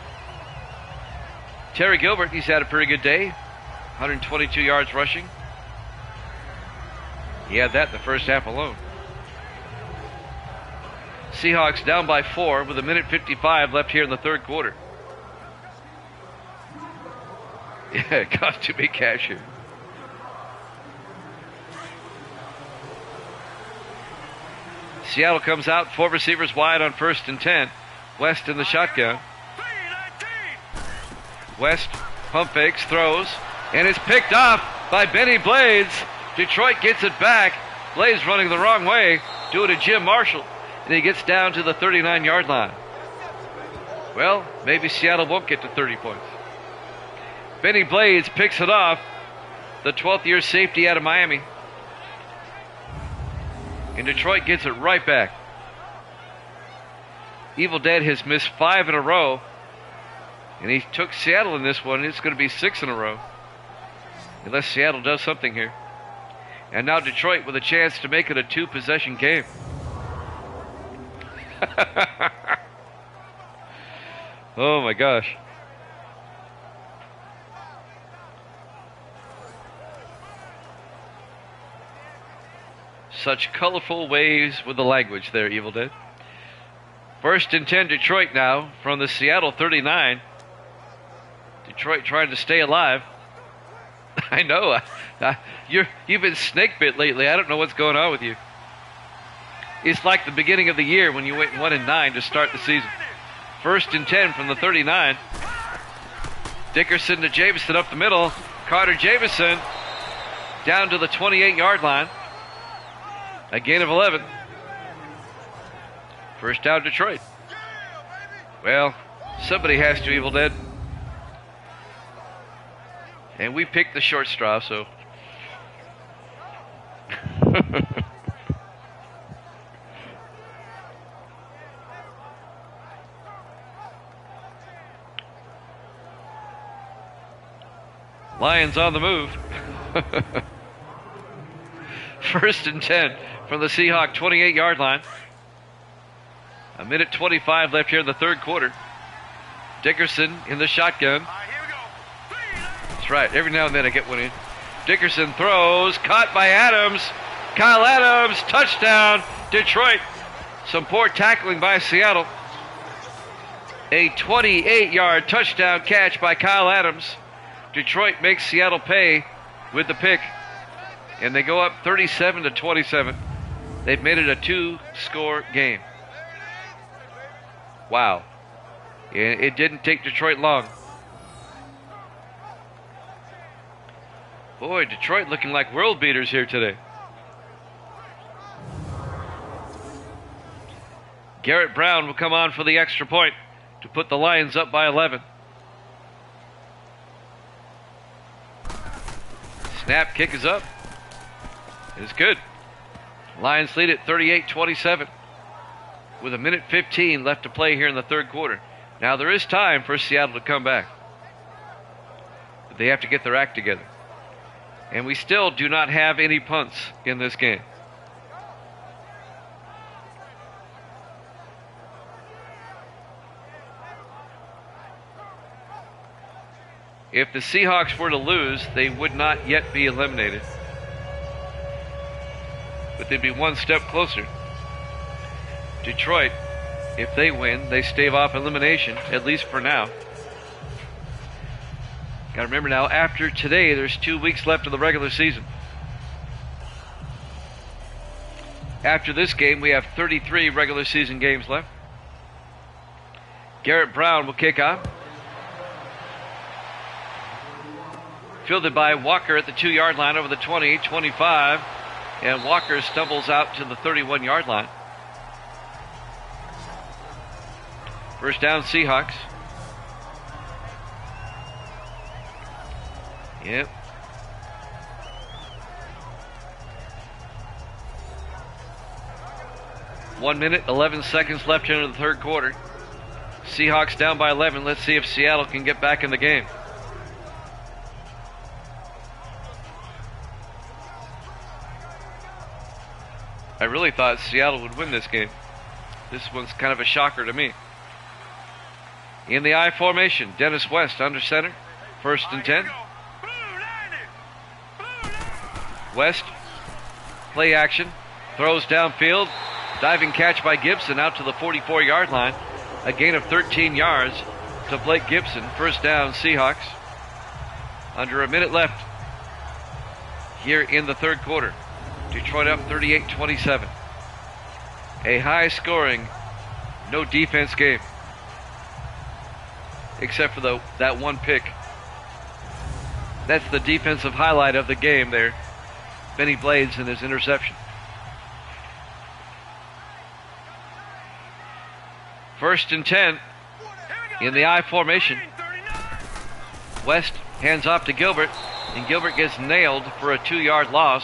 Terry Gilbert, he's had a pretty good day. 122 yards rushing. He had that in the first half alone. Seahawks down by 4 with 1:55 left here in the third quarter. Yeah, it got to be cashier. Seattle comes out, 4 receivers wide on 1st and 10. West in the shotgun. West pump fakes, throws, and it's picked off by Benny Blades. Detroit gets it back. Blades running the wrong way, do it to Jim Marshall, and he gets down to the 39-yard line. Well, maybe Seattle won't get to 30 points. Benny Blades picks it off, the 12th-year safety out of Miami. And Detroit gets it right back. Evil Dead has missed 5 in a row. And he took Seattle in this one. It's going to be 6 in a row. Unless Seattle does something here. And now Detroit with a chance to make it a 2-possession game. Oh my gosh. Such colorful ways with the language there, Evil Dead. 1st and 10 Detroit now from the Seattle 39. Detroit trying to stay alive. I know. You've been snake bit lately. I don't know what's going on with you. It's like the beginning of the year when you went 1-9 to start the season. 1st and 10 from the 39. Dickerson to Jamison up the middle. Carter Jamison down to the 28-yard line. A gain of 11. First down, Detroit. Well, somebody has to, Evil Dead. And we picked the short straw, so. Lions on the move. 1st and 10 from the Seahawk 28-yard line. 1:25 left here in the third quarter. Dickerson in the shotgun. That's right. Every now and then I get one in. Dickerson throws. Caught by Adams. Kyle Adams. Touchdown, Detroit. Some poor tackling by Seattle. A 28-yard touchdown catch by Kyle Adams. Detroit makes Seattle pay with the pick. And they go up 37-27. They've made it a 2-score game. Wow. It didn't take Detroit long. Boy, Detroit looking like world beaters here today. Garrett Brown will come on for the extra point to put the Lions up by 11. Snap, kick is up. It's good. Lions lead at 38-27 with 1:15 left to play here in the third quarter. Now there is time for Seattle to come back, but they have to get their act together. And we still do not have any punts in this game. If the Seahawks were to lose, they would not yet be eliminated, but they'd be one step closer. Detroit, if they win, they stave off elimination, at least for now. Got to remember now, after today, there's 2 weeks left of the regular season. After this game, we have 33 regular season games left. Garrett Brown will kick off. Fielded by Walker at the 2-yard line over the 20, 25. And Walker stumbles out to the 31-yard line. First down, Seahawks. Yep. One minute, 11 seconds left into the third quarter. Seahawks down by 11. Let's see if Seattle can get back in the game. I really thought Seattle would win this game. This one's kind of a shocker to me. In the I formation, Dennis West under center. First and 10. West, play action, throws downfield. Diving catch by Gibson out to the 44-yard line. A gain of 13 yards to Blake Gibson. First down, Seahawks. Under a minute left here in the third quarter. Detroit up 38-27. A high-scoring, no defense game, except for that one pick. That's the defensive highlight of the game there. Benny Blades and his interception. First and 10 in the I formation. West hands off to Gilbert, and Gilbert gets nailed for a 2-yard loss.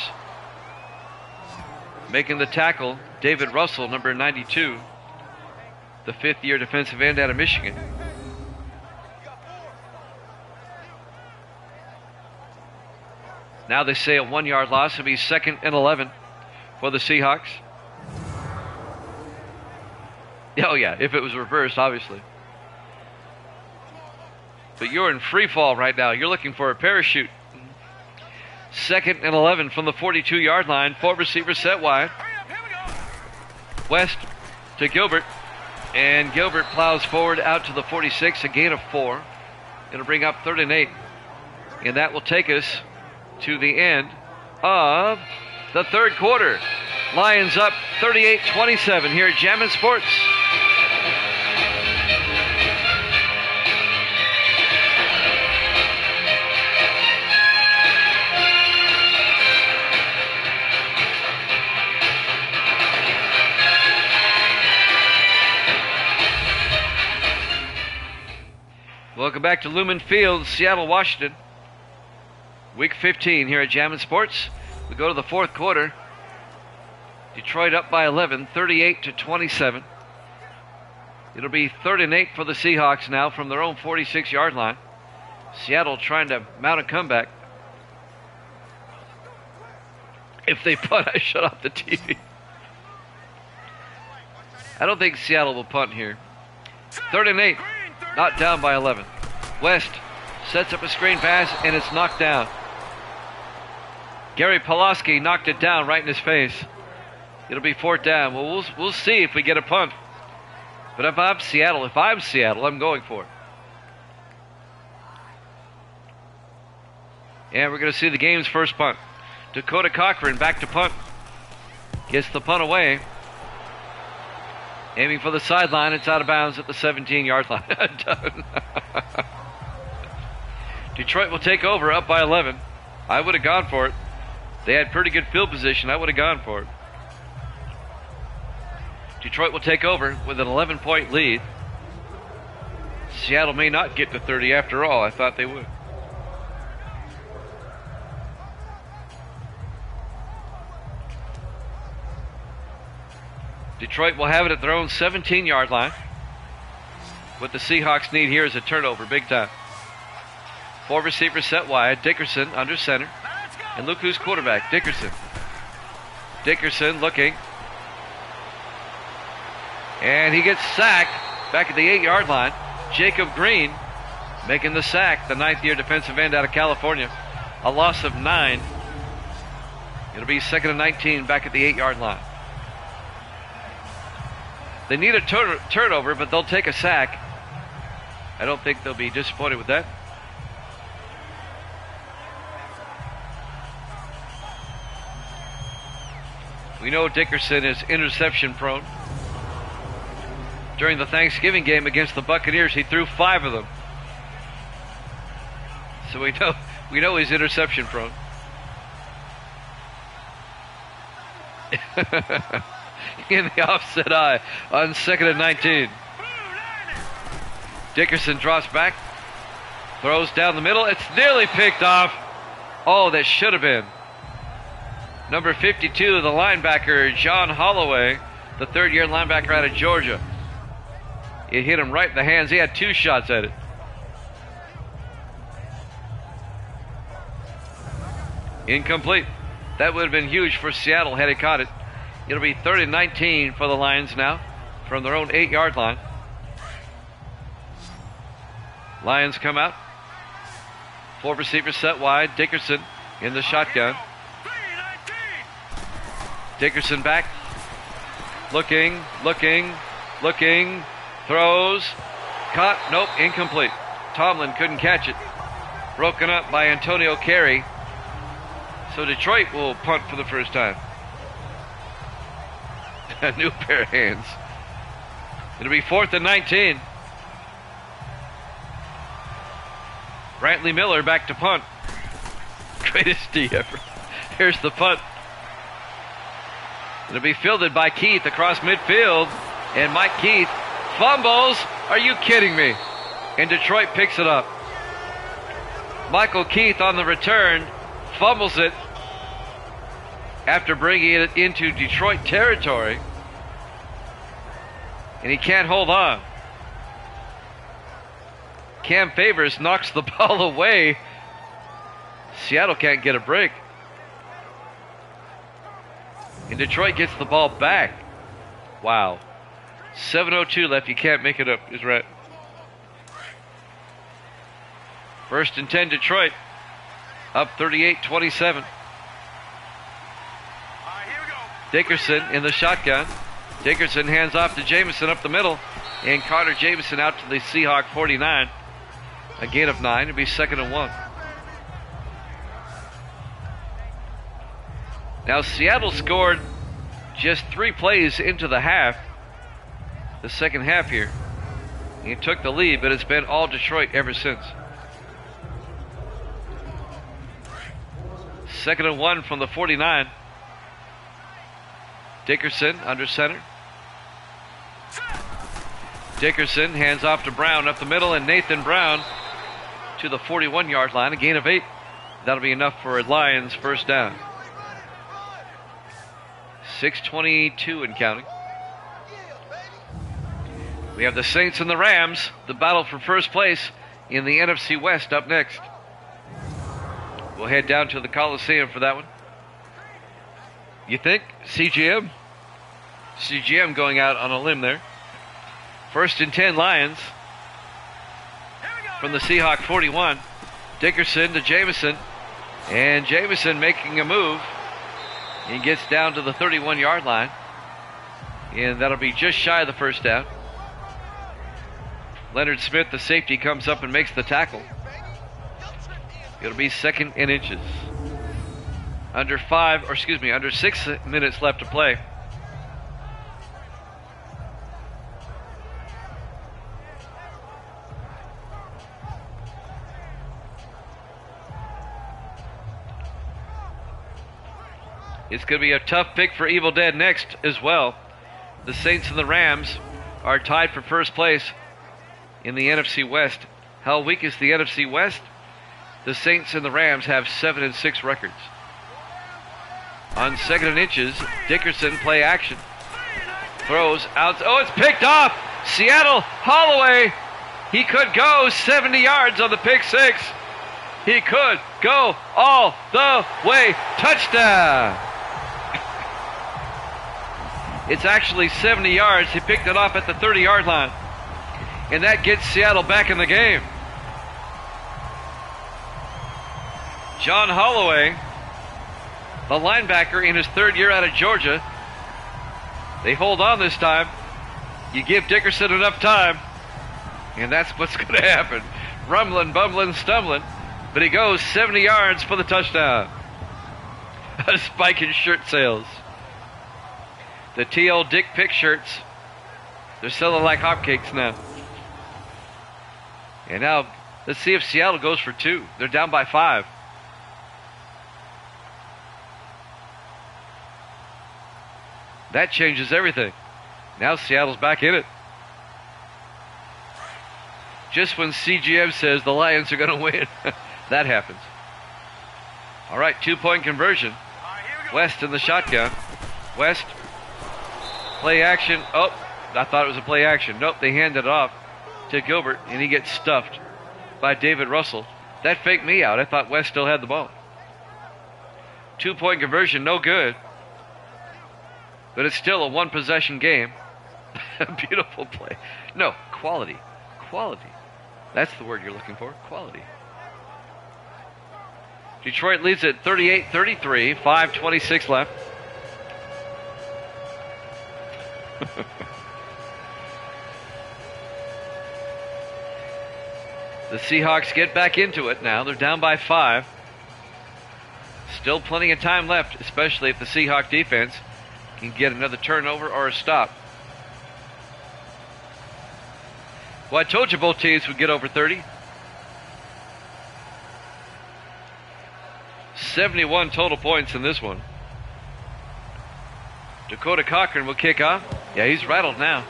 Making the tackle, David Russell, number 92, the fifth-year defensive end out of Michigan. Now they say a 1-yard loss. It'll be 2nd and 11 for the Seahawks. Oh yeah, if it was reversed, obviously. But you're in free fall right now. You're looking for a parachute. 2nd and 11 from the 42-yard line. 4 receivers set wide. West to Gilbert. And Gilbert plows forward out to the 46, a gain of 4. It'll bring up 3rd and 8. And that will take us to the end of the third quarter. Lions up 38-27 here at Jammin' Sports. Welcome back to Lumen Field, Seattle, Washington. Week 15 here at Jammin' Sports. We go to the fourth quarter. Detroit up by 11, 38-27. It'll be 3rd and 8 for the Seahawks now from their own 46-yard line. Seattle trying to mount a comeback. If they punt, I shut off the TV. I don't think Seattle will punt here. 3rd and 8, not down by 11. West sets up a screen pass, and it's knocked down. Gary Pulaski knocked it down right in his face. It'll be 4th down. Well, we'll see if we get a punt. But if I'm Seattle, I'm going for it. And we're going to see the game's first punt. Dakota Cochran back to punt. gets the punt away. Aiming for the sideline. It's out of bounds at the 17-yard line. Detroit will take over, up by 11. I would have gone for it. They had pretty good field position. I would have gone for it. Detroit will take over with an 11-point lead. Seattle may not get to 30 after all. I thought they would. Detroit will have it at their own 17-yard line. What the Seahawks need here is a turnover, big time. 4 receivers set wide. Dickerson under center. And look who's quarterback, Dickerson. Dickerson looking. And he gets sacked back at the 8-yard line. Jacob Green making the sack, the 9th-year defensive end out of California. A loss of 9. It'll be 2nd and 19 back at the 8-yard line. They need a turnover, but they'll take a sack. I don't think they'll be disappointed with that. We know Dickerson is interception prone. During the Thanksgiving game against the Buccaneers, he threw 5 of them. So we know he's interception prone. In the offset eye on 2nd and 19. Dickerson drops back, throws down the middle. It's nearly picked off. Oh, that should have been. Number 52, the linebacker, John Holloway, the 3rd-year linebacker out of Georgia. It hit him right in the hands. He had 2 shots at it. Incomplete. That would have been huge for Seattle had he caught it. It'll be 3rd and 19 for the Lions now from their own 8-yard line. Lions come out. 4 receivers set wide. Dickerson in the shotgun. Dickerson back. Looking. Throws. Caught. Nope. Incomplete. Tomlin couldn't catch it. Broken up by Antonio Carey. So Detroit will punt for the first time. A new pair of hands. It'll be 4th and 19. Brantley Miller back to punt. Greatest D ever. Here's the punt. It'll be fielded by Keith across midfield. And Mike Keith fumbles. Are you kidding me? And Detroit picks it up. Michael Keith on the return fumbles it after bringing it into Detroit territory. And he can't hold on. Cam Favors knocks the ball away. Seattle can't get a break. And Detroit gets the ball back. Wow. 7:02 left. You can't make it up. Is right. 1st and 10 Detroit. Up 38-27. Dickerson in the shotgun. Dickerson hands off to Jamison up the middle. And Carter Jamison out to the Seahawk 49. A gain of 9. It'll be 2nd and 1. Now Seattle scored just 3 plays into the half. The second half here. He took the lead, but it's been all Detroit ever since. 2nd and 1 from the 49. Dickerson under center. Dickerson hands off to Brown up the middle, and Nathan Brown to the 41-yard line. A gain of 8. That'll be enough for a Lions first down. 6:22 and counting. We have the Saints and the Rams, the battle for first place in the NFC West up next. We'll head down to the Coliseum for that one. You think? CGM? CGM going out on a limb there. 1st and 10 Lions from the Seahawk 41. Dickerson to Jamison. And Jamison making a move. He gets down to the 31-yard line. And that'll be just shy of the first down. Leonard Smith, the safety, comes up and makes the tackle. It'll be 2nd and inches. Under 6 minutes left to play. It's going to be a tough pick for Evil Dead next as well. The Saints and the Rams are tied for first place in the NFC West. How weak is the NFC West? The Saints and the Rams have 7-6 records. On 2nd and inches, Dickerson play action. Throws out. Oh, it's picked off. Seattle, Holloway. He could go 70 yards on the pick six. He could go all the way. Touchdown. It's actually 70 yards. He picked it off at the 30-yard line. And that gets Seattle back in the game. John Holloway, the linebacker in his 3rd year out of Georgia. They hold on this time. You give Dickerson enough time, and that's what's going to happen. Rumbling, bumbling, stumbling, but he goes 70 yards for the touchdown. A spike in shirt sales. The T.O. Dick Pick shirts, they're selling like hotcakes now. And now, let's see if Seattle goes for 2. They're down by 5. That changes everything. Now Seattle's back in it. Just when CGM says the Lions are going to win, that happens. All right, 2-point conversion. West in the shotgun. West, play action. Oh, I thought it was a play action. Nope, they handed it off to Gilbert, and he gets stuffed by David Russell. That faked me out. I thought West still had the ball. 2-point conversion, no good. But it's still a 1-possession game. Beautiful play. No, quality. Quality. That's the word you're looking for. Quality. Detroit leads at 38-33. 5:26 left. The Seahawks get back into it now. They're down by 5. Still plenty of time left, especially if the Seahawk defense can get another turnover or a stop. Well, I told you both teams would get over 30. 71 total points in this one. Dakota Cochran will kick off. Yeah, he's rattled now.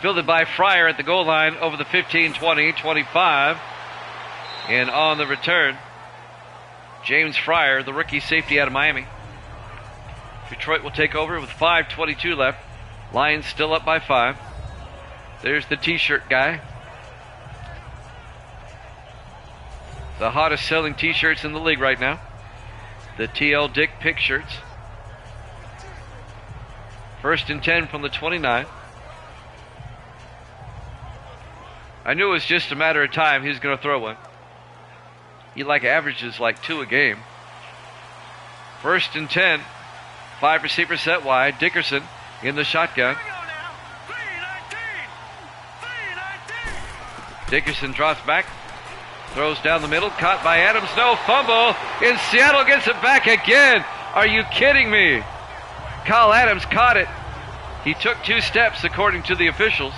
Fielded by Fryer at the goal line over the 15, 20, 25. And on the return, James Fryer, the rookie safety out of Miami. Detroit will take over with 5:22 left. Lions still up by 5. There's the t-shirt guy. The hottest selling t-shirts in the league right now. The TL Dick Pick shirts. 1st and 10 from the 29. I knew it was just a matter of time he was going to throw one. He averages like 2 a game. 1st and 10. 5 receivers set wide. Dickerson in the shotgun. Dickerson drops back. Throws down the middle. Caught by Adams. No fumble. And Seattle gets it back again. Are you kidding me? Kyle Adams caught it. He took 2 steps according to the officials.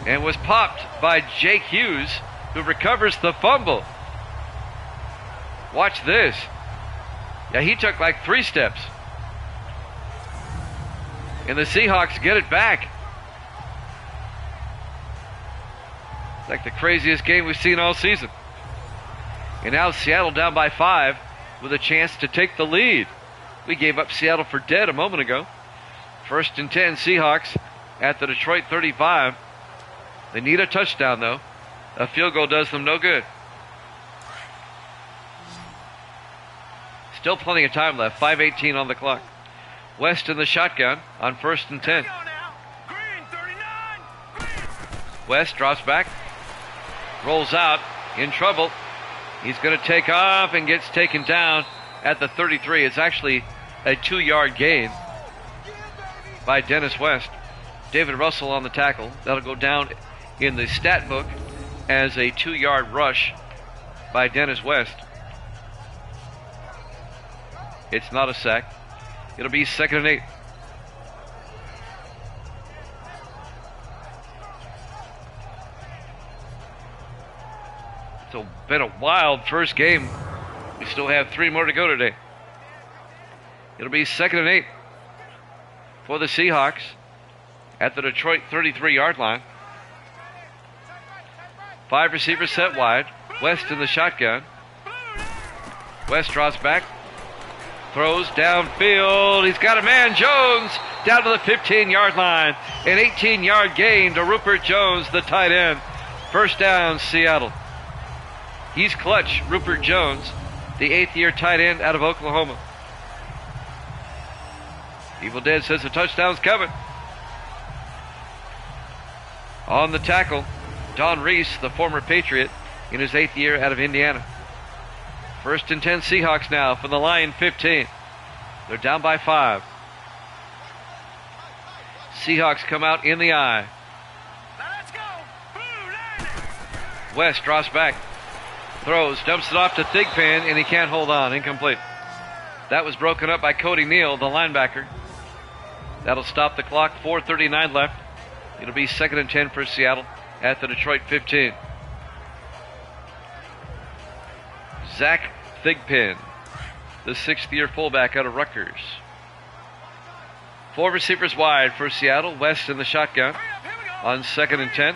And was popped by Jake Hughes, who recovers the fumble. Watch this. Yeah, he took like 3 steps. And the Seahawks get it back. It's like the craziest game we've seen all season. And now Seattle down by 5 with a chance to take the lead. We gave up Seattle for dead a moment ago. 1st and 10 Seahawks at the Detroit 35. They need a touchdown though. A field goal does them no good. Still plenty of time left. 5:18 on the clock. West in the shotgun on 1st and 10. West drops back. Rolls out. In trouble. He's going to take off and gets taken down at the 33. It's actually a 2-yard gain by Dennis West. David Russell on the tackle. That'll go down in the stat book as a 2-yard rush by Dennis West. It's not a sack. It'll be 2nd and 8. It's been a wild first game. We still have 3 more to go today. It'll be 2nd and 8 for the Seahawks at the Detroit 33-yard line. 5 receivers set wide. West in the shotgun. West draws back. Throws downfield. He's got a man. Jones down to the 15-yard line. An 18-yard gain to Rupert Jones, the tight end. First down, Seattle. He's clutch, Rupert Jones, the 8th-year tight end out of Oklahoma. Evil Dead says the touchdown's coming. On the tackle, Don Reese, the former Patriot, in his 8th year out of Indiana. 1st and 10 Seahawks now from the Lion 15. They're down by 5. Seahawks come out in the eye. Let's go. West draws back. Throws, dumps it off to Thigpen, and he can't hold on. Incomplete. That was broken up by Cody Neal, the linebacker. That'll stop the clock. 4:39 left. It'll be 2nd and 10 for Seattle at the Detroit 15. Zach Thigpen, the 6th-year fullback out of Rutgers. 4 receivers wide for Seattle. West in the shotgun on 2nd and 10.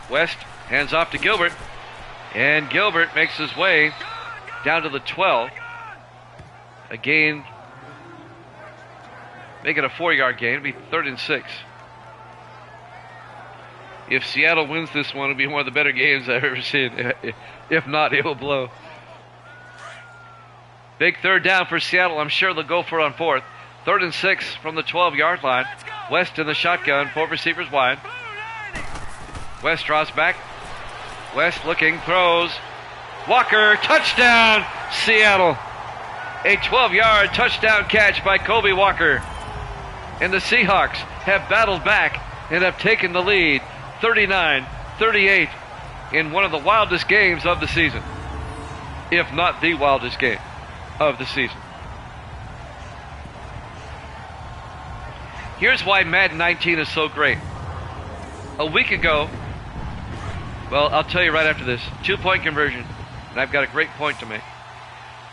West hands off to Gilbert, and Gilbert makes his way down to the 12. A gain, make it a 4-yard gain. It'll be 3rd and 6. If Seattle wins this one, it'll be one of the better games I've ever seen. If not, it will blow. Big 3rd down for Seattle. I'm sure they'll go for it on 4th. 3rd and 6 from the 12-yard line. West in the shotgun, 4 receivers wide. West draws back. West looking, throws. Walker, touchdown, Seattle. A 12-yard touchdown catch by Kobe Walker. And the Seahawks have battled back and have taken the lead 39-38 in one of the wildest games of the season, if not the wildest game of the season. Here's why Madden 19 is so great. A week ago, well, I'll tell you right after this, 2-point conversion, and I've got a great point to make.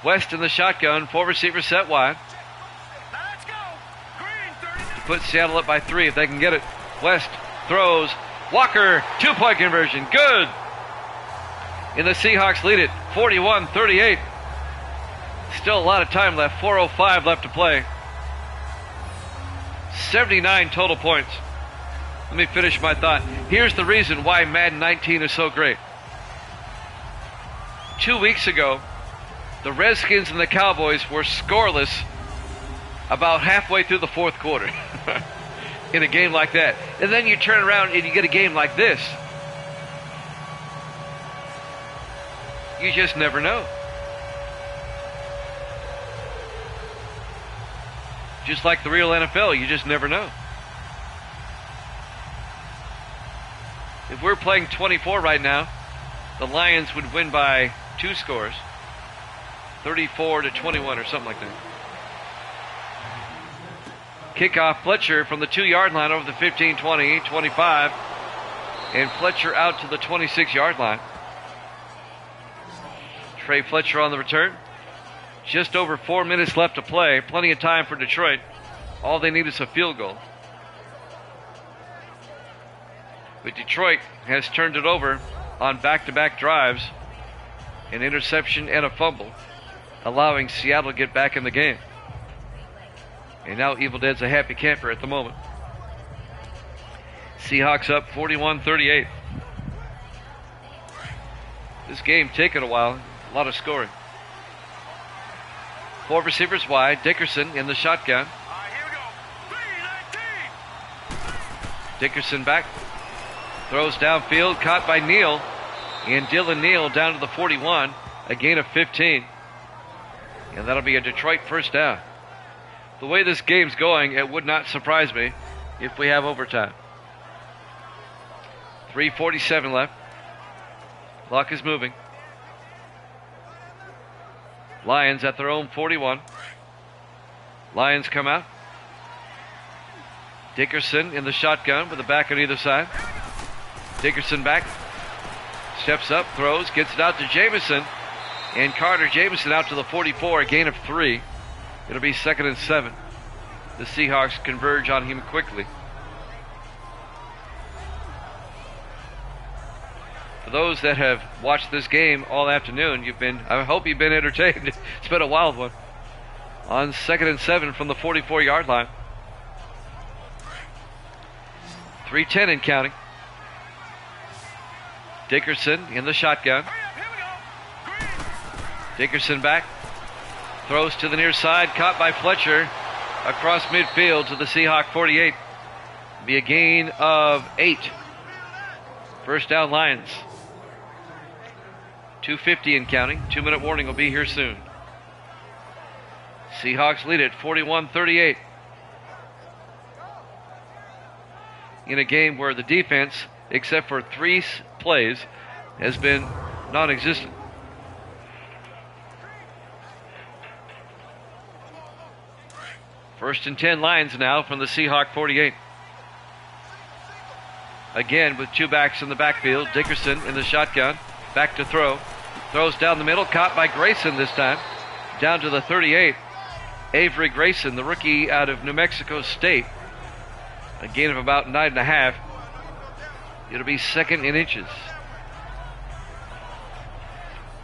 West in the shotgun, 4 receivers set wide. Let's go. Green 39. To put Seattle up by 3 if they can get it. West throws. Walker, 2-point conversion, good. And the Seahawks lead it, 41-38. Still a lot of time left, 4:05 left to play. 79 total points. Let me finish my thought. Here's the reason why Madden 19 is so great. 2 weeks ago, the Redskins and the Cowboys were scoreless about halfway through the 4th quarter in a game like that. And then you turn around and you get a game like this. You just never know. Just like the real NFL, you just never know. If we're playing 24 right now, the Lions would win by 2 scores. 34-21 or something like that. Kickoff, Fletcher from the 2-yard line over the 15, 20, 25. And Fletcher out to the 26-yard line. Trey Fletcher on the return. Just over 4 minutes left to play. Plenty of time for Detroit. All they need is a field goal. But Detroit has turned it over on back-to-back drives. An interception and a fumble, allowing Seattle to get back in the game. And now Evil Dead's a happy camper at the moment. Seahawks up 41-38. This game taking a while. A lot of scoring. 4 receivers wide. Dickerson in the shotgun. All right, here we go. 3-19. Dickerson back. Throws downfield. Caught by Neal. And Dylan Neal down to the 41. A gain of 15. And that'll be a Detroit first down. The way this game's going, it would not surprise me if we have overtime. 3:47 left. Clock is moving. Lions at their own 41. Lions come out. Dickerson in the shotgun with the back on either side. Dickerson back. Steps up, throws, gets it out to Jamison. And Carter Jamison out to the 44, a gain of 3. It'll be 2nd and 7. The Seahawks converge on him quickly. For those that have watched this game all afternoon, I hope you've been entertained. It's been a wild one. On 2nd and 7 from the 44-yard line. 3:10 and counting. Dickerson in the shotgun. Dickerson back. Throws to the near side. Caught by Fletcher. Across midfield to the Seahawk 48. Be a gain of 8. First down, Lions. 2:50 and counting. 2-minute warning will be here soon. Seahawks lead it 41-38. In a game where the defense, except for 3 plays, has been non-existent. First and 10 Lions now from the Seahawk 48. Again with 2 backs in the backfield. Dickerson in the shotgun. Back to throw. Throws down the middle. Caught by Grayson this time. Down to the 38. Avery Grayson, the rookie out of New Mexico State. A gain of about 9.5. It'll be 2nd in inches.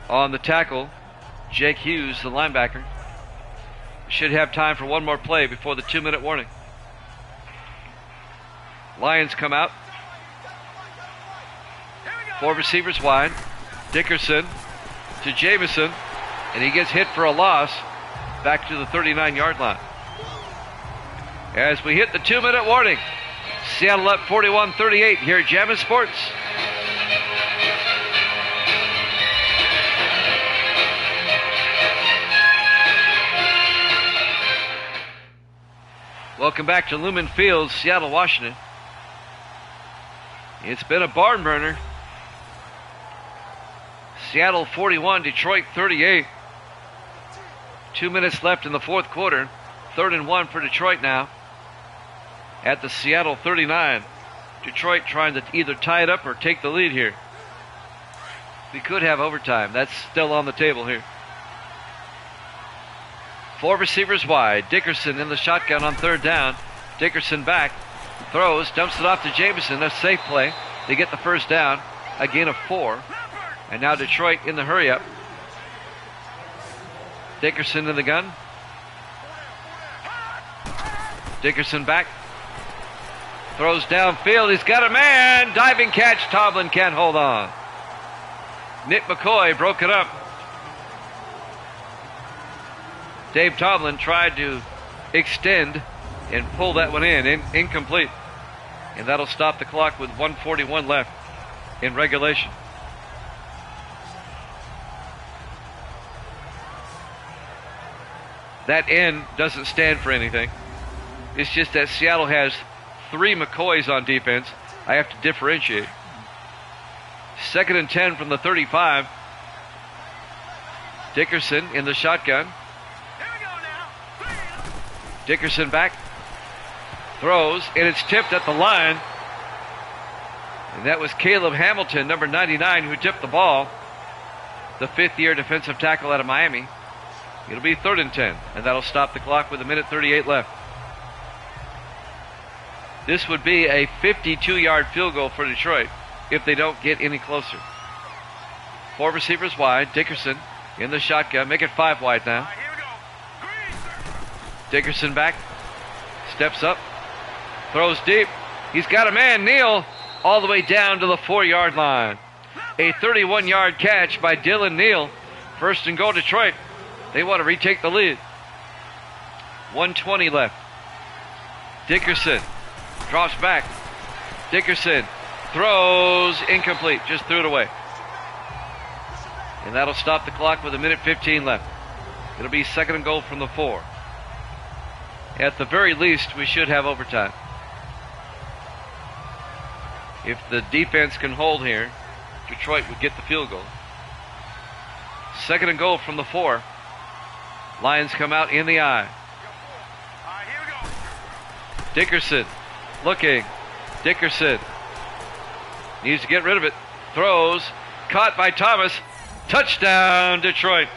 On the tackle, Jake Hughes, the linebacker. Should have time for one more play before the 2-minute warning. Lions come out. 4 receivers wide. Dickerson to Jamison, and he gets hit for a loss back to the 39-yard line. As we hit the 2-minute warning, Seattle up 41-38 here at Jammin' Sports. Welcome back to Lumen Field, Seattle, Washington. It's been a barn burner. Seattle 41, Detroit 38. 2 minutes left in the fourth quarter. 3rd and 1 for Detroit now. At the Seattle 39. Detroit trying to either tie it up or take the lead here. We could have overtime. That's still on the table here. 4 receivers wide. Dickerson in the shotgun on 3rd down. Dickerson back. Throws. Dumps it off to Jamison. A safe play. They get the first down. A gain of 4. And now Detroit in the hurry up. Dickerson in the gun. Dickerson back. Throws downfield. He's got a man. Diving catch. Tomlin can't hold on. Nick McCoy broke it up. Dave Tomlin tried to extend and pull that one in. Incomplete. And that'll stop the clock with 1:41 left in regulation. That end doesn't stand for anything. It's just that Seattle has 3 McCoys on defense. I have to differentiate. 2nd and 10 from the 35. Dickerson in the shotgun. Dickerson back. Throws, and it's tipped at the line. And that was Caleb Hamilton, number 99, who tipped the ball. The 5th-year defensive tackle out of Miami. It'll be 3rd and 10, and that'll stop the clock with 1:38 left. This would be a 52-yard field goal for Detroit if they don't get any closer. 4 receivers wide. Dickerson in the shotgun. Make it 5 wide now. Dickerson back. Steps up. Throws deep. He's got a man. Neal all the way down to the 4-yard line. A 31-yard catch by Dylan Neal. 1st and goal, Detroit. They want to retake the lead. 1:20 left. Dickerson drops back. Dickerson throws incomplete. Just threw it away. And that'll stop the clock with 1:15 left. It'll be 2nd and goal from the 4. At the very least, we should have overtime. If the defense can hold here, Detroit would get the field goal. 2nd and goal from the 4. Lions come out in the eye. All right, here we go. Dickerson looking. Dickerson needs to get rid of it. Throws. Caught by Thomas. Touchdown, Detroit.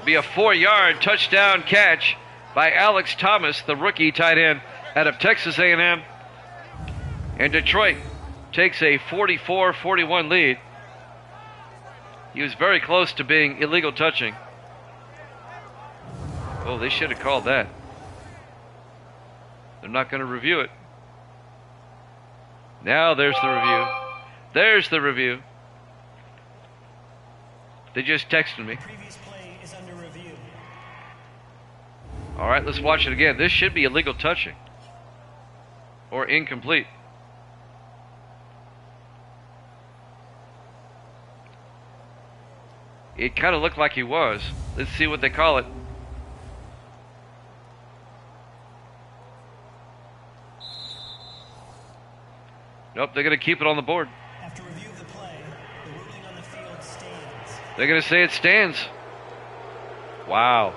Be a 4-yard touchdown catch by Alex Thomas, the rookie tight end out of Texas A&M. And Detroit takes a 44-41 lead. He was very close to being illegal touching. Oh, they should have called that. They're not going to review it. Now there's the review. There's the review. They just texted me. Previous play is under review. All right, let's watch it again. This should be illegal touching or incomplete. It kind of looked like he was. Let's see what they call it. Nope, they're going to keep it on the board. After review of the play, the ruling on the field stands. They're going to say it stands. Wow.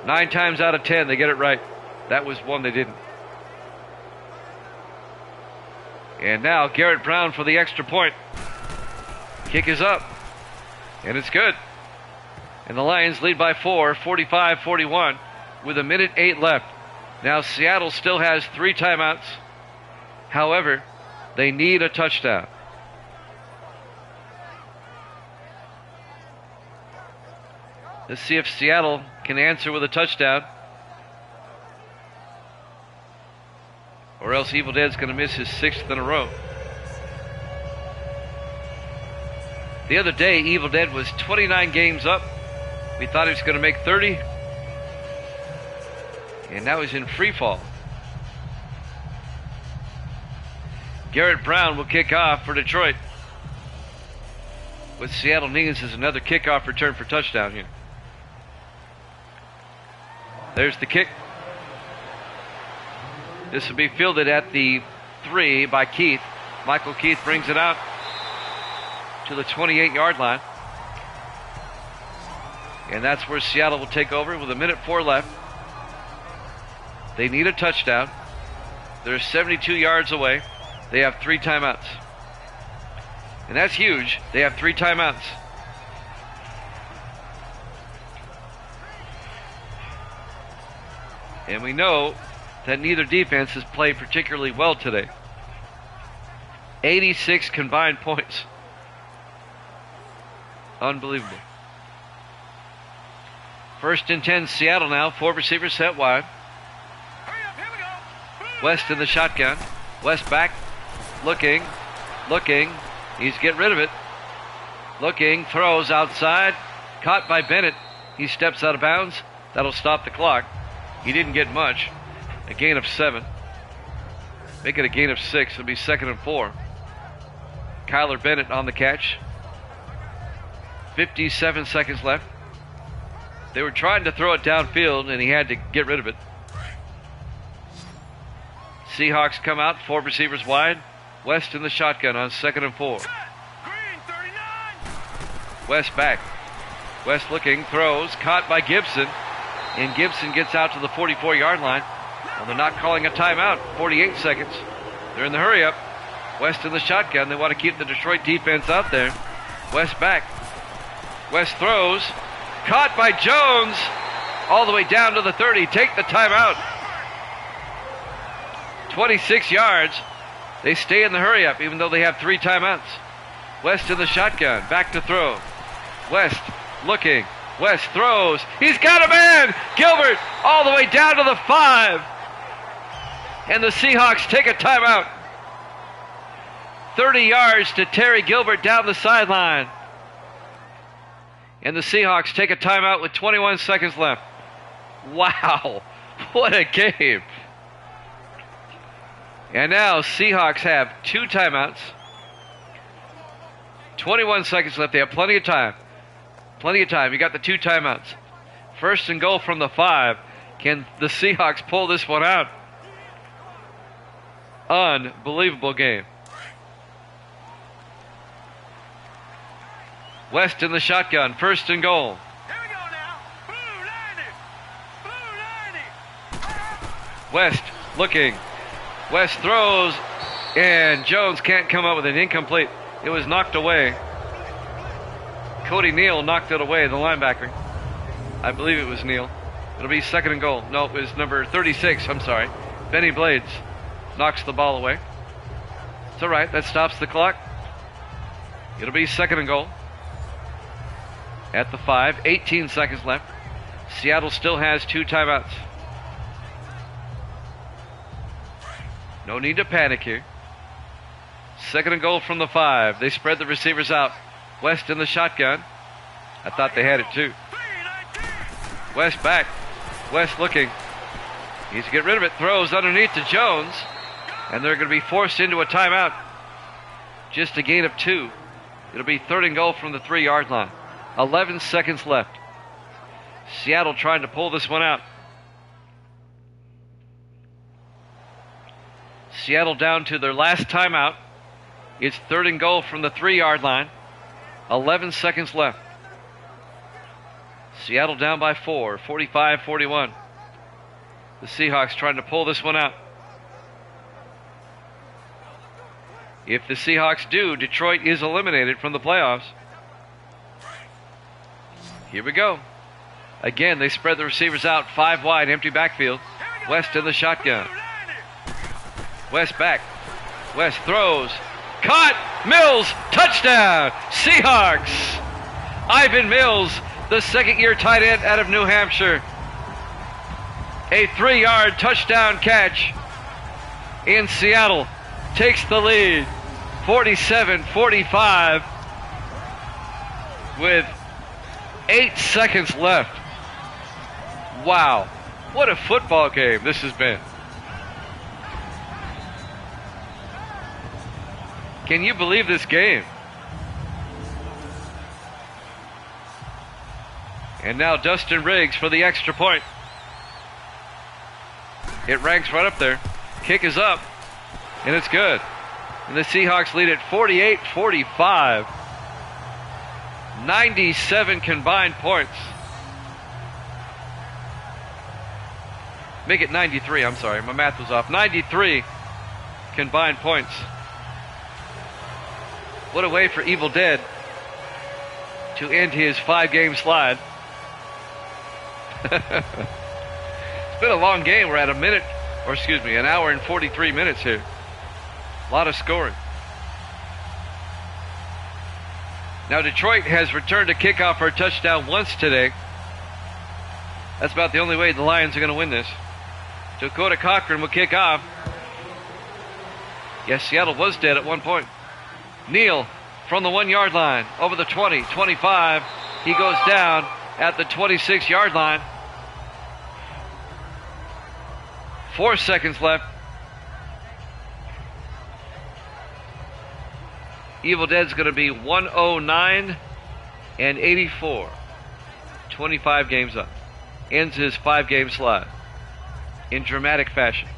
9 times out of 10, they get it right. That was one they didn't. And now Garrett Brown for the extra point. Kick is up. And it's good. And the Lions lead by 4, 45-41, with 1:08 left. Now Seattle still has 3 timeouts. However, they need a touchdown. Let's see if Seattle can answer with a touchdown. Or else Evil Dead's going to miss his 6th in a row. The other day, Evil Dead was 29 games up. We thought he was going to make 30. And now he's in free fall. Garrett Brown will kick off for Detroit. What Seattle needs is another kickoff return for touchdown here. There's the kick. This will be fielded at the 3 by Keith. Michael Keith brings it out to the 28-yard line. And that's where Seattle will take over with 1:04 left. They need a touchdown. They're 72 yards away. They have 3 timeouts. And that's huge. They have 3 timeouts. And we know that neither defense has played particularly well today. 86 combined points. Unbelievable. 1st and 10, Seattle now. 4 receivers set wide. Hurry up, here we go. West in the shotgun. West back. Looking. Needs to get rid of it. Looking. Throws outside. Caught by Bennett. He steps out of bounds. That'll stop the clock. He didn't get much. A gain of 7. Make it a gain of 6. It'll be 2nd and 4. Kyler Bennett on the catch. 57 seconds left. They were trying to throw it downfield, and he had to get rid of it. Seahawks come out, 4 receivers wide. West in the shotgun on 2nd and 4. Green 39. West back. West looking, throws, caught by Gibson. And Gibson gets out to the 44-yard line. Well, they're not calling a timeout. 48 seconds. They're in the hurry up. West in the shotgun. They want to keep the Detroit defense out there. West back. West throws. Caught by Jones. All the way down to the 30. Take the timeout. 26 yards. They stay in the hurry up even though they have 3 timeouts. West in the shotgun. Back to throw. West looking. West throws. He's got a man. Gilbert all the way down to the 5. And the Seahawks take a timeout. 30 yards to Terry Gilbert down the sideline. And the Seahawks take a timeout with 21 seconds left. Wow. What a game. And now Seahawks have 2 timeouts. 21 seconds left. They have plenty of time. Plenty of time. You got the 2 timeouts. 1st and goal from the 5. Can the Seahawks pull this one out? Unbelievable game. West in the shotgun, 1st and goal. Here we go now. Blue 90. Blue 90. West looking. West throws, and Jones can't come up with an incomplete. It was knocked away. Cody Neal knocked it away, the linebacker. I believe it was Neal. It'll be 2nd and goal. No, it was number 36, I'm sorry. Benny Blades knocks the ball away. It's all right, that stops the clock. It'll be 2nd and goal. At the 5, 18 seconds left. Seattle still has 2 timeouts. No need to panic here. 2nd and goal from the 5. They spread the receivers out. West in the shotgun. I thought they had it too. West back. West looking. Needs to get rid of it. Throws underneath to Jones. And they're going to be forced into a timeout. Just a gain of 2. It'll be 3rd and goal from the 3-yard line. 11 seconds left. Seattle trying to pull this one out. Seattle down to their last timeout. It's 3rd and goal from the 3-yard line. 11 seconds left. Seattle down by 4, 45-41. The Seahawks trying to pull this one out. If the Seahawks do, Detroit is eliminated from the playoffs. Here we go. Again, they spread the receivers out, 5 wide, empty backfield. West in the shotgun. West back. West throws. Caught! Mills! Touchdown! Seahawks! Ivan Mills, the 2nd-year tight end out of New Hampshire. A 3-yard touchdown catch. In Seattle takes the lead. 47-45 with 8 seconds left. Wow. What a football game this has been. Can you believe this game? And now Dustin Riggs for the extra point. It ranks right up there. Kick is up, and it's good. And the Seahawks lead at 48-45. 97 combined points. Make it 93, I'm sorry, my math was off. 93 combined points. What a way for Evil Dead to end his 5-game slide. It's been a long game. We're at an hour and 43 minutes here. A lot of scoring. Now Detroit has returned a kickoff for a touchdown once today. That's about the only way the Lions are going to win this. Dakota Cochran will kick off. Yes, Seattle was dead at one point. Neal from the 1-yard line, over the 20, 25. He goes down at the 26-yard line. 4 seconds left. Evil Dead's going to be 109 and 84. 25 games up. Ends his 5-game slide in dramatic fashion.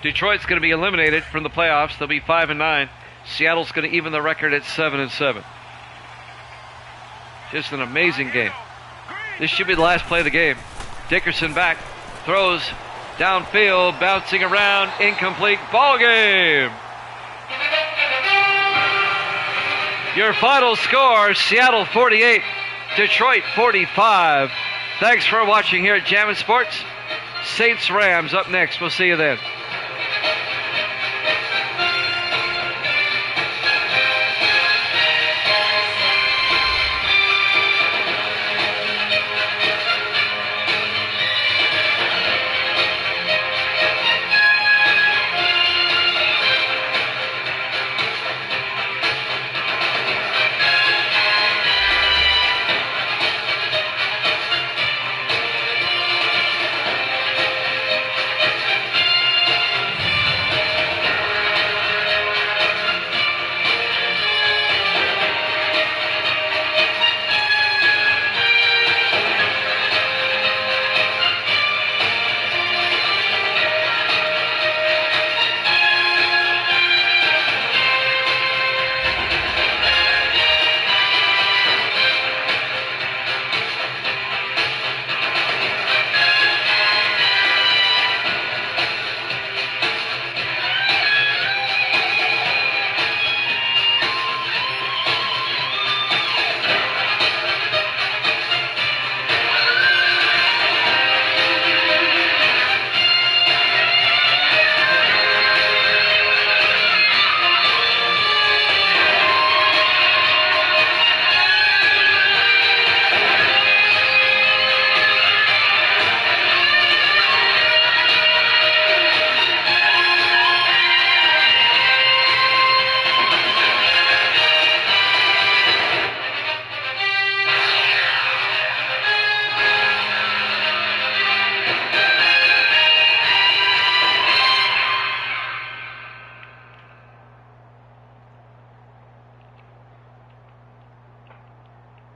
Detroit's going to be eliminated from the playoffs. They'll be 5-9. Seattle's going to even the record at 7-7. Just an amazing game. This should be the last play of the game. Dickerson back, throws downfield, bouncing around, incomplete, ball game. Your final score, Seattle 48, Detroit 45. Thanks for watching here at Jammin' Sports. Saints Rams up next. We'll see you then.